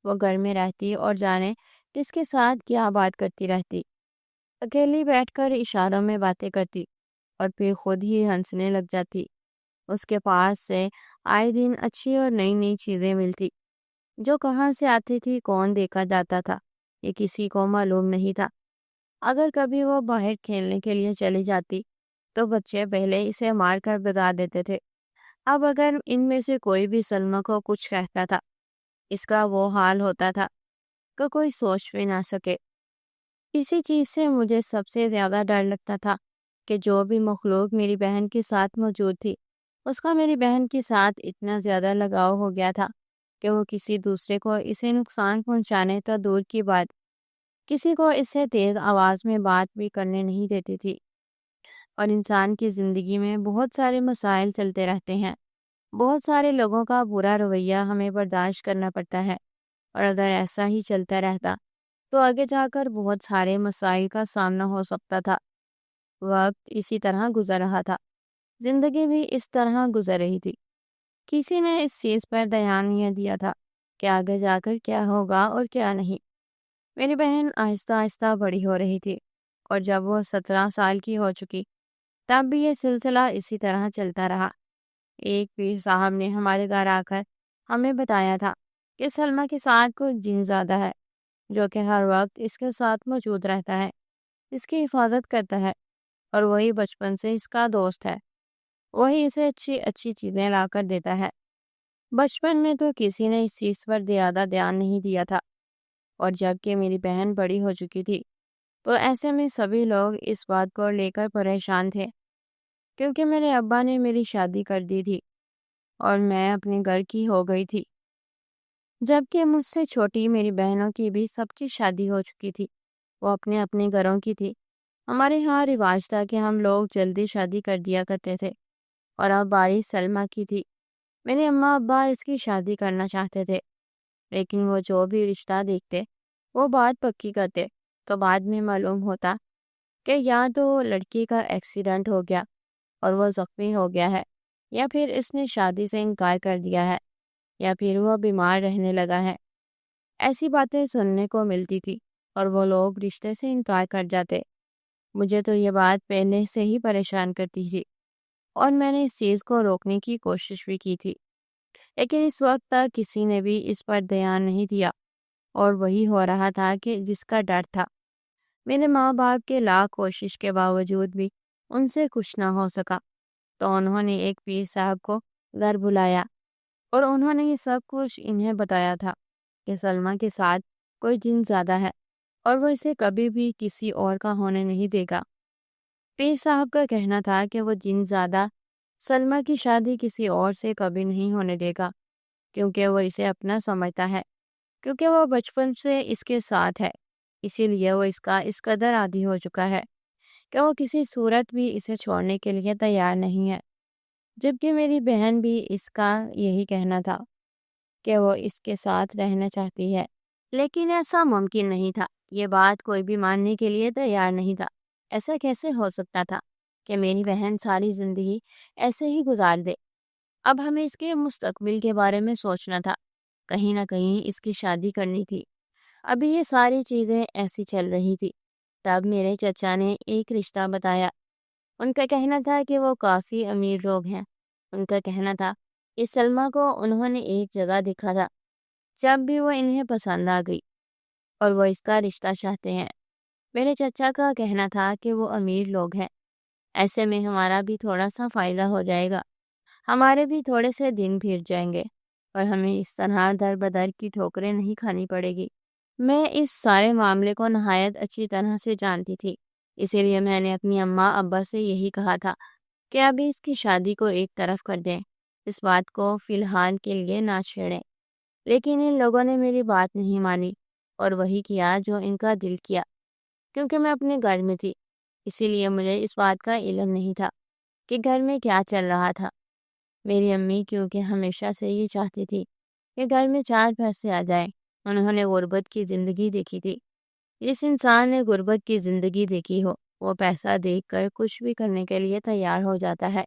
وہ گھر میں رہتی اور جانے کس کے ساتھ کیا بات کرتی رہتی، اکیلی بیٹھ کر اشاروں میں باتیں کرتی اور پھر خود ہی ہنسنے لگ جاتی۔ اس کے پاس سے آئے دن اچھی اور نئی نئی چیزیں ملتی، جو کہاں سے آتی تھی، کون دیکھا جاتا تھا، یہ کسی کو معلوم نہیں تھا۔ اگر کبھی وہ باہر کھیلنے کے لیے چلی جاتی تو بچے پہلے اسے مار کر بتا دیتے تھے۔ اب اگر ان میں سے کوئی بھی سلمیٰ کو کچھ کہتا تھا، اس کا وہ حال ہوتا تھا کہ کوئی سوچ بھی نہ سکے۔ اسی چیز سے مجھے سب سے زیادہ ڈر لگتا تھا کہ جو بھی مخلوق میری بہن کے ساتھ موجود تھی، اس کا میری بہن کے ساتھ اتنا زیادہ لگاؤ ہو گیا تھا کہ وہ کسی دوسرے کو اسے نقصان پہنچانے تو دور کی بات، کسی کو اس سے تیز آواز میں بات بھی کرنے نہیں دیتی تھی۔ اور انسان کی زندگی میں بہت سارے مسائل چلتے رہتے ہیں، بہت سارے لوگوں کا برا رویہ ہمیں برداشت کرنا پڑتا ہے، اور اگر ایسا ہی چلتا رہتا تو آگے جا کر بہت سارے مسائل کا سامنا ہو سکتا تھا۔ وقت اسی طرح گزر رہا تھا، زندگی بھی اس طرح گزر رہی تھی، کسی نے اس چیز پر دھیان نہیں دیا تھا کہ آگے جا کر کیا ہوگا اور کیا نہیں۔ میری بہن آہستہ آہستہ بڑی ہو رہی تھی، اور جب وہ 17 سال کی ہو چکی تب بھی یہ سلسلہ اسی طرح چلتا رہا۔ ایک پیر صاحب نے ہمارے گھر آ کر ہمیں بتایا تھا کہ سلمیٰ کے ساتھ کوئی جن زیادہ ہے، جو کہ ہر وقت اس کے ساتھ موجود رہتا ہے، اس کی حفاظت کرتا ہے، اور وہی بچپن سے اس کا دوست ہے، وہی اسے اچھی اچھی چیزیں لا کر دیتا ہے۔ بچپن میں تو کسی نے اس چیز پر زیادہ دھیان نہیں دیا تھا، اور جب کہ میری بہن بڑی ہو چکی تھی تو ایسے میں سبھی لوگ اس بات کو لے کر پریشان تھے، کیونکہ میرے ابا نے میری شادی کر دی تھی اور میں اپنے گھر کی ہو گئی تھی، جبکہ مجھ سے چھوٹی میری بہنوں کی بھی سب کی شادی ہو چکی تھی، وہ اپنے اپنے گھروں کی تھی۔ ہمارے ہاں رواج تھا کہ ہم لوگ جلدی شادی کر دیا کرتے تھے، اور اب باری سلمیٰ کی تھی۔ میرے اماں ابا اس کی شادی کرنا چاہتے تھے، لیکن وہ جو بھی رشتہ دیکھتے وہ بات پکی کرتے تو بعد میں معلوم ہوتا کہ یا تو لڑکی کا ایکسیڈنٹ ہو گیا اور وہ زخمی ہو گیا ہے، یا پھر اس نے شادی سے انکار کر دیا ہے، یا پھر وہ بیمار رہنے لگا ہے۔ ایسی باتیں سننے کو ملتی تھی اور وہ لوگ رشتے سے انکار کر جاتے۔ مجھے تو یہ بات پہلے سے ہی پریشان کرتی تھی اور میں نے اس چیز کو روکنے کی کوشش بھی کی تھی، لیکن اس وقت تک کسی نے بھی اس پر دھیان نہیں دیا، اور وہی ہو رہا تھا کہ جس کا ڈر تھا۔ میرے ماں باپ کے لاکھ کوشش کے باوجود بھی ان سے کچھ نہ ہو سکا، تو انہوں نے ایک پیر صاحب کو گھر بلایا اور انہوں نے یہ سب کچھ انہیں بتایا تھا کہ سلمیٰ کے ساتھ کوئی جن زیادہ ہے اور وہ اسے کبھی بھی کسی اور کا ہونے نہیں دے گا۔ پیر صاحب کا کہنا تھا کہ وہ جن زیادہ سلمیٰ کی شادی کسی اور سے کبھی نہیں ہونے دے گا، کیونکہ وہ اسے اپنا سمجھتا ہے، کیونکہ وہ بچپن سے اس کے ساتھ ہے، اسی لیے وہ اس کا اس قدر عادی ہو چکا ہے کہ وہ کسی صورت بھی اسے چھوڑنے کے لیے تیار نہیں ہے۔ جبکہ میری بہن بھی اس کا یہی کہنا تھا کہ وہ اس کے ساتھ رہنا چاہتی ہے، لیکن ایسا ممکن نہیں تھا۔ یہ بات کوئی بھی ماننے کے لیے تیار نہیں تھا۔ ایسا کیسے ہو سکتا تھا کہ میری بہن ساری زندگی ایسے ہی گزار دے؟ اب ہمیں اس کے مستقبل کے بارے میں سوچنا تھا، کہیں نہ کہیں اس کی شادی کرنی تھی۔ ابھی یہ ساری چیزیں ایسی چل رہی تھی، تب میرے چچا نے ایک رشتہ بتایا۔ ان کا کہنا تھا کہ وہ کافی امیر لوگ ہیں۔ ان کا کہنا تھا کہ سلمیٰ کو انہوں نے ایک جگہ دیکھا تھا جب بھی وہ انہیں پسند آ گئی، اور وہ اس کا رشتہ چاہتے ہیں۔ میرے چچا کا کہنا تھا کہ وہ امیر لوگ ہیں، ایسے میں ہمارا بھی تھوڑا سا فائدہ ہو جائے گا، ہمارے بھی تھوڑے سے دن پھر جائیں گے، اور ہمیں اس طرح در بدر کی ٹھوکریں نہیں کھانی پڑے گی۔ میں اس سارے معاملے کو نہایت اچھی طرح سے جانتی تھی، اسی لیے میں نے اپنی اماں ابا سے یہی کہا تھا کہ ابھی اس کی شادی کو ایک طرف کر دیں، اس بات کو فی الحال کے لیے نہ چھیڑیں۔ لیکن ان لوگوں نے میری بات نہیں مانی اور وہی کیا جو ان کا دل کیا۔ کیونکہ میں اپنے گھر میں تھی، اسی لیے مجھے اس بات کا علم نہیں تھا کہ گھر میں کیا چل رہا تھا۔ میری امی کیونکہ ہمیشہ سے یہ چاہتی تھی کہ گھر میں چار پیسے آ جائیں، انہوں نے غربت کی زندگی دیکھی تھی۔ جس انسان نے غربت کی زندگی دیکھی ہو، وہ پیسہ دیکھ کر کچھ بھی کرنے کے لیے تیار ہو جاتا ہے۔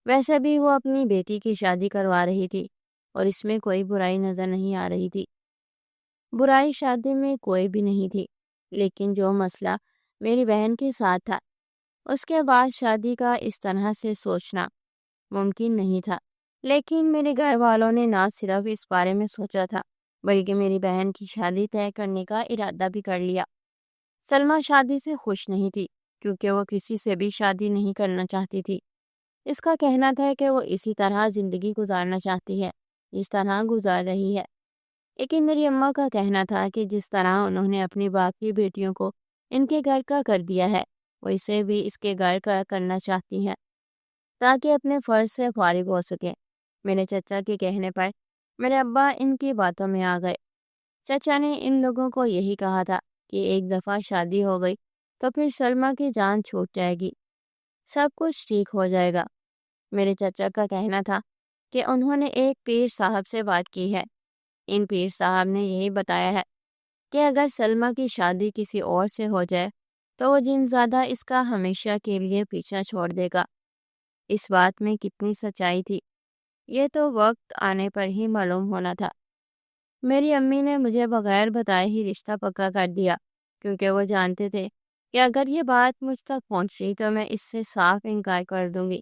ویسے بھی وہ اپنی بیٹی کی شادی کروا رہی تھی اور اس میں کوئی برائی نظر نہیں آ رہی تھی۔ برائی شادی میں کوئی بھی نہیں تھی، لیکن جو مسئلہ میری بہن کے ساتھ تھا، اس کے بعد شادی کا اس طرح سے سوچنا ممکن نہیں تھا۔ لیکن میرے گھر والوں نے نہ صرف اس بارے میں سوچا تھا، بلکہ میری بہن کی شادی طے کرنے کا ارادہ بھی کر لیا۔ سلمیٰ شادی سے خوش نہیں تھی، کیونکہ وہ کسی سے بھی شادی نہیں کرنا چاہتی تھی۔ اس کا کہنا تھا کہ وہ اسی طرح زندگی گزارنا چاہتی ہے جس طرح گزار رہی ہے۔ لیکن میری اماں کا کہنا تھا کہ جس طرح انہوں نے اپنی باقی بیٹیوں کو ان کے گھر کا کر دیا ہے، وہ اسے بھی اس کے گھر کا کرنا چاہتی ہیں تاکہ اپنے فرض سے فارغ ہو سکے۔ میرے چچا کے کہنے پر میرے ابا ان کی باتوں میں آ گئے۔ چچا نے ان لوگوں کو یہی کہا تھا کہ ایک دفعہ شادی ہو گئی تو پھر سلمیٰ کی جان چھوٹ جائے گی، سب کچھ ٹھیک ہو جائے گا۔ میرے چچا کا کہنا تھا کہ انہوں نے ایک پیر صاحب سے بات کی ہے۔ ان پیر صاحب نے یہی بتایا ہے کہ اگر سلمیٰ کی شادی کسی اور سے ہو جائے تو وہ جن زیادہ اس کا ہمیشہ کے لیے پیچھا چھوڑ دے گا۔ اس بات میں کتنی سچائی تھی، یہ تو وقت آنے پر ہی معلوم ہونا تھا۔ میری امی نے مجھے بغیر بتائے ہی رشتہ پکا کر دیا، کیونکہ وہ جانتے تھے کہ اگر یہ بات مجھ تک پہنچی تو میں اس سے صاف انکار کر دوں گی۔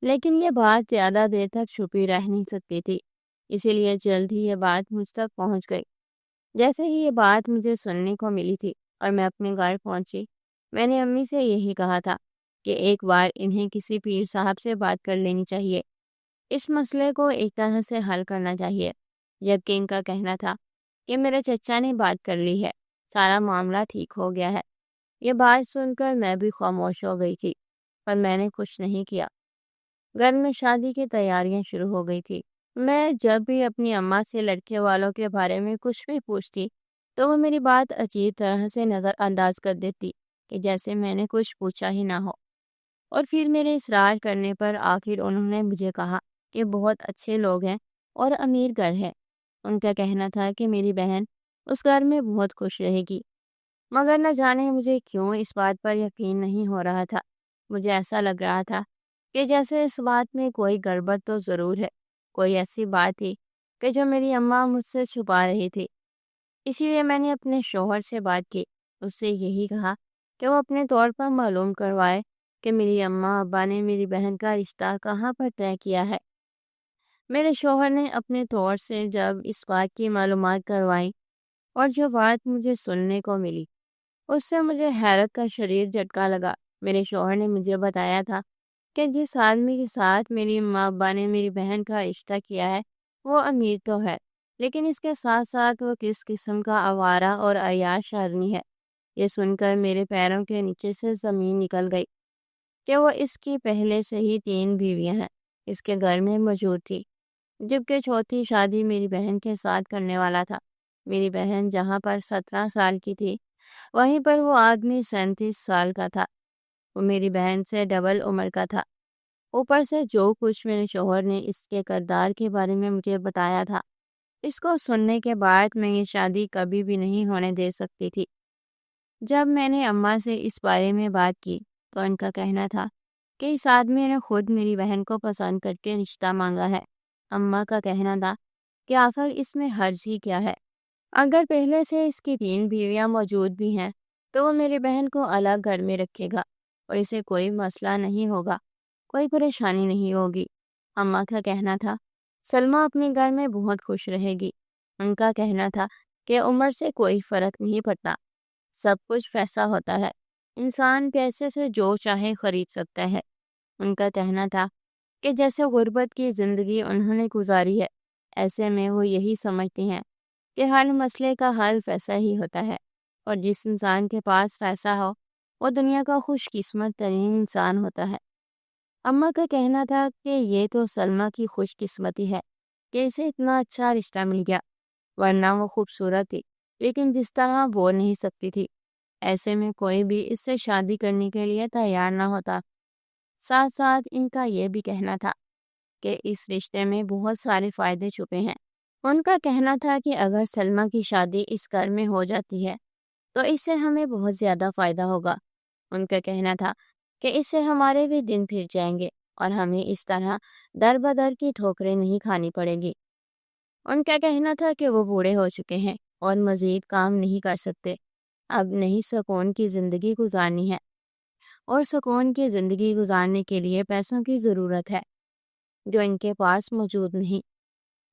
لیکن یہ بات زیادہ دیر تک چھپی رہ نہیں سکتی تھی، اسی لیے جلد ہی یہ بات مجھ تک پہنچ گئی۔ جیسے ہی یہ بات مجھے سننے کو ملی تھی اور میں اپنے گھر پہنچی، میں نے امی سے یہی کہا تھا کہ ایک بار انہیں کسی پیر صاحب سے بات کر لینی چاہیے، اس مسئلے کو ایک طرح سے حل کرنا چاہیے۔ جبکہ ان کا کہنا تھا کہ میرے چچا نے بات کر لی ہے، سارا معاملہ ٹھیک ہو گیا ہے۔ یہ بات سن کر میں بھی خاموش ہو گئی تھی، پر میں نے کچھ نہیں کیا۔ گھر میں شادی کی تیاریاں شروع ہو گئی تھی۔ میں جب بھی اپنی اماں سے لڑکے والوں کے بارے میں کچھ بھی پوچھتی تو وہ میری بات عجیب طرح سے نظر انداز کر دیتی کہ جیسے میں نے کچھ پوچھا ہی نہ ہو، اور پھر میرے اصرار کرنے پر آخر انہوں نے مجھے کہا کہ بہت اچھے لوگ ہیں اور امیر گھر ہے۔ ان کا کہنا تھا کہ میری بہن اس گھر میں بہت خوش رہے گی، مگر نہ جانے مجھے کیوں اس بات پر یقین نہیں ہو رہا تھا۔ مجھے ایسا لگ رہا تھا کہ جیسے اس بات میں کوئی گڑبڑ تو ضرور ہے، کوئی ایسی بات تھی کہ جو میری اماں مجھ سے چھپا رہی تھی۔ اسی لیے میں نے اپنے شوہر سے بات کی اس سے یہی کہا کہ وہ اپنے طور پر معلوم کروائے کہ میری اماں ابا نے میری بہن کا رشتہ کہاں پر طے کیا ہے۔ میرے شوہر نے اپنے طور سے جب اس بات کی معلومات کروائی اور جو بات مجھے سننے کو ملی اس سے مجھے حیرت کا شدید جھٹکا لگا۔ میرے شوہر نے مجھے بتایا تھا کہ جس آدمی کے ساتھ میری اماں ابا نے میری بہن کا رشتہ کیا ہے وہ امیر تو ہے، لیکن اس کے ساتھ ساتھ وہ کس قسم کا آوارہ اور عیاش آدمی ہے۔ یہ سن کر میرے پیروں کے نیچے سے زمین نکل گئی کہ وہ اس کی پہلے سے ہی 3 بیویاں ہیں اس کے گھر میں موجود تھی، جبکہ چوتھی شادی میری بہن کے ساتھ کرنے والا تھا۔ میری بہن جہاں پر 17 سال کی تھی وہیں پر وہ آدمی 37 سال کا تھا۔ وہ میری بہن سے ڈبل عمر کا تھا۔ اوپر سے جو کچھ میرے شوہر نے اس کے کردار کے بارے میں مجھے بتایا تھا، اس کو سننے کے بعد میں یہ شادی کبھی بھی نہیں ہونے دے سکتی تھی۔ جب میں نے اماں سے اس بارے میں بات کی تو ان کا کہنا تھا کہ اس آدمی نے خود میری بہن کو پسند کر کے رشتہ مانگا ہے۔ اماں کا کہنا تھا کہ آخر اس میں حرج ہی کیا ہے؟ اگر پہلے سے اس کی 3 بیویاں موجود بھی ہیں تو وہ میری بہن کو الگ گھر میں رکھے گا اور اسے کوئی مسئلہ نہیں ہوگا، کوئی پریشانی نہیں ہوگی۔ اماں کا کہنا تھا سلمہ اپنے گھر میں بہت خوش رہے گی۔ ان کا کہنا تھا کہ عمر سے کوئی فرق نہیں پڑتا، سب کچھ پیسہ ہوتا ہے، انسان پیسے سے جو چاہے خرید سکتا ہے۔ ان کا کہنا تھا کہ جیسے غربت کی زندگی انہوں نے گزاری ہے، ایسے میں وہ یہی سمجھتی ہیں کہ ہر مسئلے کا حل پیسہ ہی ہوتا ہے، اور جس انسان کے پاس پیسہ ہو وہ دنیا کا خوش قسمت ترین انسان ہوتا ہے۔ اماں کا کہنا تھا کہ یہ تو سلمہ کی خوش قسمتی ہے کہ اسے اتنا اچھا رشتہ مل گیا، ورنہ وہ خوبصورت تھی لیکن جس طرح بول نہیں سکتی تھی، ایسے میں کوئی بھی اس سے شادی کرنے کے لیے تیار نہ ہوتا۔ ساتھ ساتھ ان کا یہ بھی کہنا تھا کہ اس رشتے میں بہت سارے فائدے چھپے ہیں۔ ان کا کہنا تھا کہ اگر سلمہ کی شادی اس گھر میں ہو جاتی ہے تو اس سے ہمیں بہت زیادہ فائدہ ہوگا۔ ان کا کہنا تھا کہ اس سے ہمارے بھی دن پھر جائیں گے اور ہمیں اس طرح در بدر کی ٹھوکریں نہیں کھانی پڑے گی۔ ان کا کہنا تھا کہ وہ بوڑھے ہو چکے ہیں اور مزید کام نہیں کر سکتے، اب نہیں سکون کی زندگی گزارنی ہے، اور سکون کی زندگی گزارنے کے لیے پیسوں کی ضرورت ہے جو ان کے پاس موجود نہیں۔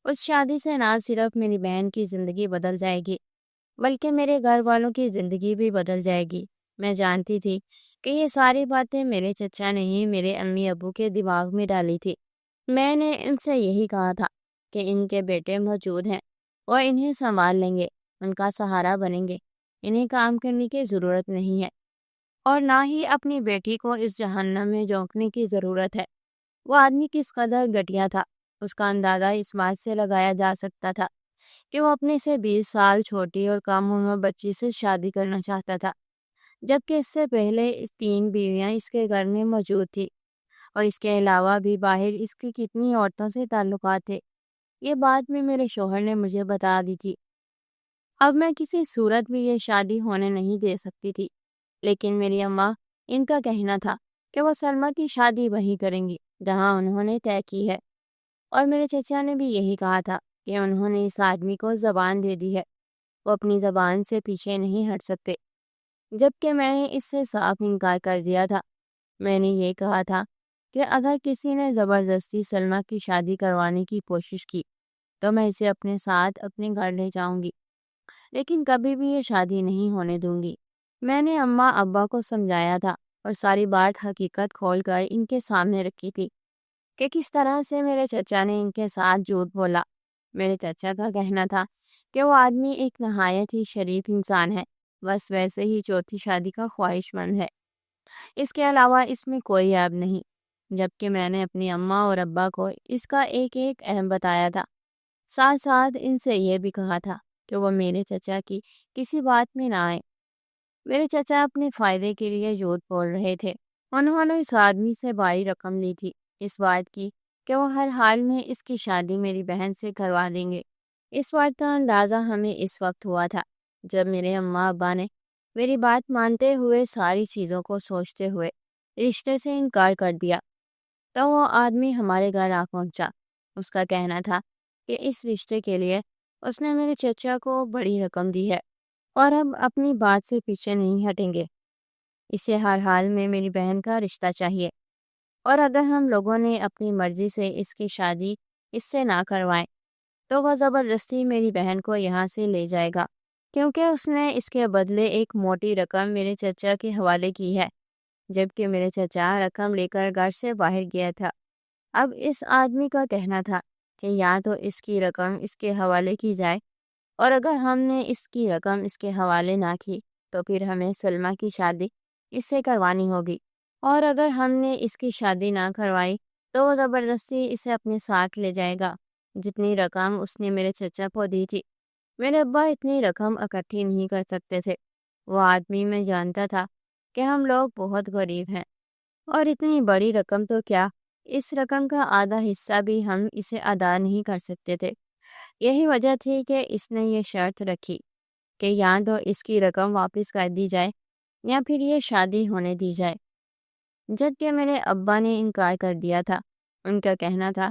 اس شادی سے نہ صرف میری بہن کی زندگی بدل جائے گی بلکہ میرے گھر والوں کی زندگی بھی بدل جائے گی۔ میں جانتی تھی کہ یہ ساری باتیں میرے چچا نے ہی میرے امی ابو کے دماغ میں ڈالی تھی۔ میں نے ان سے یہی کہا تھا کہ ان کے بیٹے موجود ہیں اور انہیں سنبھال لیں گے، ان کا سہارا بنیں گے، انہیں کام کرنے کی ضرورت نہیں ہے اور نہ ہی اپنی بیٹی کو اس جہنم میں جھونکنے کی ضرورت ہے۔ وہ آدمی کس قدر گھٹیا تھا اس کا اندازہ اس بات سے لگایا جا سکتا تھا کہ وہ اپنے سے 20 سال چھوٹی اور کم عمر بچی سے شادی کرنا چاہتا تھا، جبکہ اس سے پہلے اس 3 بیویاں اس کے گھر میں موجود تھی اور اس کے علاوہ بھی باہر اس کی کتنی عورتوں سے تعلقات تھے۔ یہ بات بھی میرے شوہر نے مجھے بتا دی تھی۔ اب میں کسی صورت بھی یہ شادی ہونے نہیں دے سکتی تھی، لیکن میری اماں، ان کا کہنا تھا کہ وہ سلمہ کی شادی وہیں کریں گی جہاں انہوں نے طے کی ہے، اور میرے چچا نے بھی یہی کہا تھا کہ انہوں نے اس آدمی کو زبان دے دی ہے، وہ اپنی زبان سے پیچھے نہیں ہٹ سکتے، جبکہ میں نے اس سے صاف انکار کر دیا تھا۔ میں نے یہ کہا تھا کہ اگر کسی نے زبردستی سلمہ کی شادی کروانے کی کوشش کی تو میں اسے اپنے ساتھ اپنے گھر لے جاؤں گی، لیکن کبھی بھی یہ شادی نہیں ہونے دوں گی۔ میں نے اماں ابا کو سمجھایا تھا اور ساری بات حقیقت کھول کر ان کے سامنے رکھی تھی کہ کس طرح سے میرے چچا نے ان کے ساتھ جھوٹ بولا۔ میرے چچا کا کہنا تھا کہ وہ آدمی ایک نہایت ہی شریف انسان ہے، بس ویسے ہی چوتھی شادی کا خواہش مند ہے، اس کے علاوہ اس میں کوئی عیب نہیں، جبکہ میں نے اپنی اماں اور ابا کو اس کا ایک ایک اہم بتایا تھا۔ ساتھ ساتھ ان سے یہ بھی کہا تھا کہ وہ میرے چچا کی کسی بات میں نہ آئے۔ میرے چچا اپنے فائدے کے لیے جھوٹ بول رہے تھے۔ انہوں نے اس آدمی سے بڑی رقم لی تھی اس بات کی کہ وہ ہر حال میں اس کی شادی میری بہن سے کروا دیں گے۔ اس بات کا اندازہ ہمیں اس وقت ہوا تھا جب میرے اماں ابا نے میری بات مانتے ہوئے ساری چیزوں کو سوچتے ہوئے رشتے سے انکار کر دیا۔ تو وہ آدمی ہمارے گھر آ پہنچا۔ اس کا کہنا تھا کہ اس رشتے کے لیے اس نے میرے چچا کو بڑی رقم دی ہے اور اب اپنی بات سے پیچھے نہیں ہٹیں گے۔ اسے ہر حال میں میری بہن کا رشتہ چاہیے، اور اگر ہم لوگوں نے اپنی مرضی سے اس کی شادی اس سے نہ کروائیں تو وہ زبردستی میری بہن کو یہاں سے لے جائے گا، کیونکہ اس نے اس کے بدلے ایک موٹی رقم میرے چچا کے حوالے کی ہے، جبکہ میرے چچا رقم لے کر گھر سے باہر گیا تھا۔ اب اس آدمی کا کہنا تھا کہ یا تو اس کی رقم اس کے حوالے کی جائے، اور اگر ہم نے اس کی رقم اس کے حوالے نہ کی تو پھر ہمیں سلمیٰ کی شادی اس سے کروانی ہوگی، اور اگر ہم نے اس کی شادی نہ کروائی تو وہ زبردستی اسے اپنے ساتھ لے جائے گا، جتنی رقم اس نے میرے چچا کو دی تھی۔ میرے ابا اتنی رقم اکٹھی نہیں کر سکتے تھے۔ وہ آدمی میں جانتا تھا کہ ہم لوگ بہت غریب ہیں، اور اتنی بڑی رقم تو کیا، اس رقم کا آدھا حصہ بھی ہم اسے ادا نہیں کر سکتے تھے۔ یہی وجہ تھی کہ اس نے یہ شرط رکھی کہ یا تو اس کی رقم واپس کر دی جائے یا پھر یہ شادی ہونے دی جائے، جبکہ میرے ابا نے انکار کر دیا تھا۔ ان کا کہنا تھا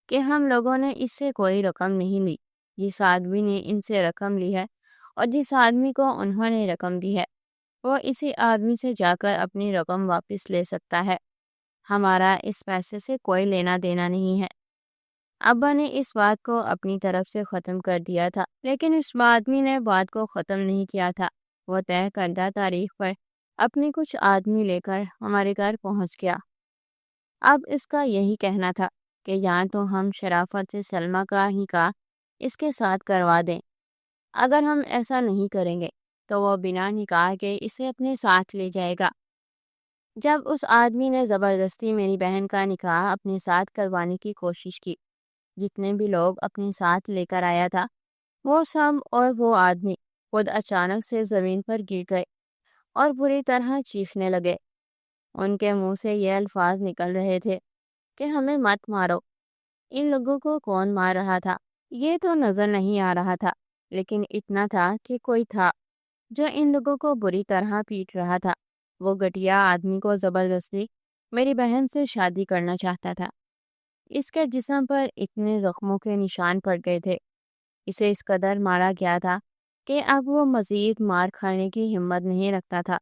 کہ ہم لوگوں نے اس سے کوئی رقم نہیں لی، جس آدمی نے ان سے رقم لی ہے اور جس آدمی کو انہوں نے رقم دی ہے وہ اسی آدمی سے جا کر اپنی رقم واپس لے سکتا ہے، ہمارا اس پیسے سے کوئی لینا دینا نہیں ہے۔ ابا نے اس بات کو اپنی طرف سے ختم کر دیا تھا، لیکن اس آدمی نے بات کو ختم نہیں کیا تھا۔ وہ طے کردہ تاریخ پر اپنے کچھ آدمی لے کر ہمارے گھر پہنچ گیا۔ اب اس کا یہی کہنا تھا کہ یا تو ہم شرافت سے سلمیٰ کا نکاح اس کے ساتھ کروا دیں، اگر ہم ایسا نہیں کریں گے تو وہ بنا نکاح کے اسے اپنے ساتھ لے جائے گا۔ جب اس آدمی نے زبردستی میری بہن کا نکاح اپنے ساتھ کروانے کی کوشش کی، جتنے بھی لوگ اپنے ساتھ لے کر آیا تھا وہ سب اور وہ آدمی خود اچانک سے زمین پر گر گئے اور بری طرح چیخنے لگے۔ ان کے منہ سے یہ الفاظ نکل رہے تھے کہ ہمیں مت مارو۔ ان لوگوں کو کون مار رہا تھا یہ تو نظر نہیں آ رہا تھا، لیکن اتنا تھا کہ کوئی تھا جو ان لوگوں کو بری طرح پیٹ رہا تھا۔ وہ گٹیا آدمی کو زبردستی میری بہن سے شادی کرنا چاہتا تھا۔ اس کے جسم پر اتنے زخموں کے نشان پڑ گئے تھے، اسے اس قدر مارا گیا تھا کہ اب وہ مزید مار کھانے کی ہمت نہیں رکھتا تھا۔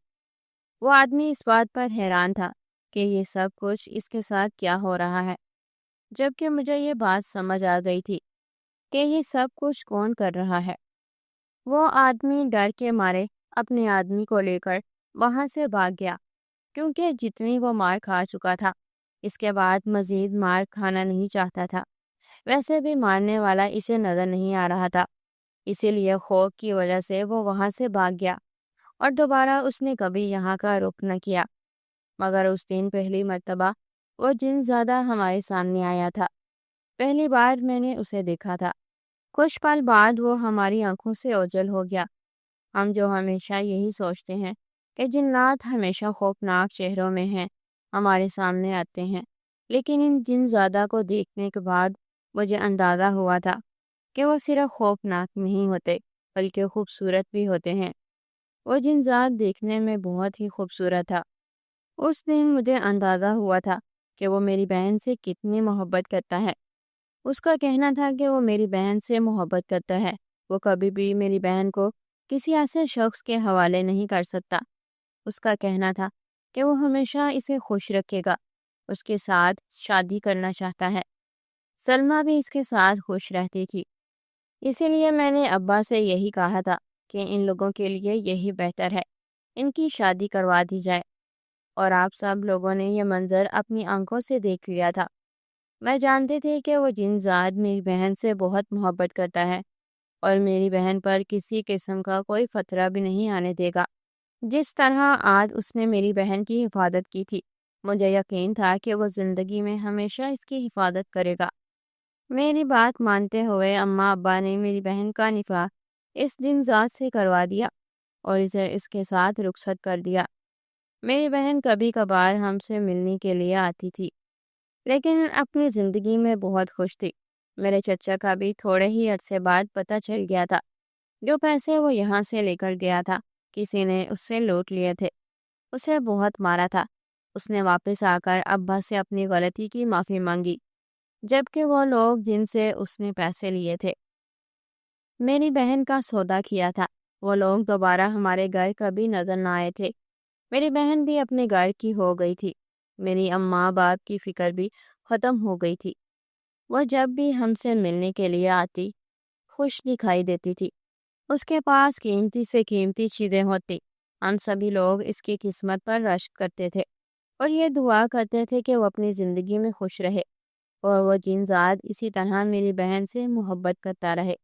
وہ آدمی اس بات پر حیران تھا کہ یہ سب کچھ اس کے ساتھ کیا ہو رہا ہے، جبکہ مجھے یہ بات سمجھ آ گئی تھی کہ یہ سب کچھ کون کر رہا ہے۔ وہ آدمی ڈر کے مارے اپنے آدمی کو لے کر وہاں سے بھاگ گیا، کیونکہ جتنی وہ مار کھا چکا تھا اس کے بعد مزید مار کھانا نہیں چاہتا تھا۔ ویسے بھی مارنے والا اسے نظر نہیں آ رہا تھا، اسی لیے خوف کی وجہ سے وہ وہاں سے بھاگ گیا، اور دوبارہ اس نے کبھی یہاں کا رخ نہ کیا۔ مگر اس دن پہلی مرتبہ وہ جن زیادہ ہمارے سامنے آیا تھا، پہلی بار میں نے اسے دیکھا تھا۔ کچھ پل بعد وہ ہماری آنکھوں سے اوجھل ہو گیا۔ ہم جو ہمیشہ یہی سوچتے ہیں کہ جنات ہمیشہ خوفناک چہروں میں ہیں، ہمارے سامنے آتے ہیں، لیکن ان جن زیادہ کو دیکھنے کے بعد مجھے اندازہ ہوا تھا کہ وہ صرف خوفناک نہیں ہوتے بلکہ خوبصورت بھی ہوتے ہیں۔ وہ جن ذات دیکھنے میں بہت ہی خوبصورت تھا۔ اس دن مجھے اندازہ ہوا تھا کہ وہ میری بہن سے کتنی محبت کرتا ہے۔ اس کا کہنا تھا کہ وہ میری بہن سے محبت کرتا ہے، وہ کبھی بھی میری بہن کو کسی ایسے شخص کے حوالے نہیں کر سکتا۔ اس کا کہنا تھا کہ وہ ہمیشہ اسے خوش رکھے گا، اس کے ساتھ شادی کرنا چاہتا ہے۔ سلمیٰ بھی اس کے ساتھ خوش رہتی تھی، اسی لیے میں نے ابا سے یہی کہا تھا کہ ان لوگوں کے لیے یہی بہتر ہے، ان کی شادی کروا دی جائے۔ اور آپ سب لوگوں نے یہ منظر اپنی آنکھوں سے دیکھ لیا تھا۔ میں جانتی تھی کہ وہ جن ذات میری بہن سے بہت محبت کرتا ہے اور میری بہن پر کسی قسم کا کوئی خطرہ بھی نہیں آنے دے گا۔ جس طرح آج اس نے میری بہن کی حفاظت کی تھی، مجھے یقین تھا کہ وہ زندگی میں ہمیشہ اس کی حفاظت کرے گا۔ میری بات مانتے ہوئے اماں ابا نے میری بہن کا نکاح اس دن ذات سے کروا دیا اور اسے اس کے ساتھ رخصت کر دیا۔ میری بہن کبھی کبھار ہم سے ملنے کے لیے آتی تھی، لیکن اپنی زندگی میں بہت خوش تھی۔ میرے چچا کا بھی تھوڑے ہی عرصے بعد پتہ چل گیا تھا، جو پیسے وہ یہاں سے لے کر گیا تھا کسی نے اس سے لوٹ لیے تھے۔ اسے بہت مارا تھا۔ اس نے واپس آ کر ابا سے اپنی غلطی کی معافی مانگی، جبکہ وہ لوگ جن سے اس نے پیسے لیے تھے میری بہن کا سودا کیا تھا وہ لوگ دوبارہ ہمارے گھر کبھی نظر نہ آئے تھے۔ میری بہن بھی اپنے گھر کی ہو گئی تھی۔ میری اماں باپ کی فکر بھی ختم ہو گئی تھی۔ وہ جب بھی ہم سے ملنے کے لیے آتی خوش دکھائی دیتی تھی۔ اس کے پاس قیمتی سے قیمتی چیزیں ہوتی۔ ہم سبھی لوگ اس کی قسمت پر رشک کرتے تھے اور یہ دعا کرتے تھے کہ وہ اپنی زندگی میں خوش رہے اور وہ جن ذات اسی طرح میری بہن سے محبت کرتا رہے۔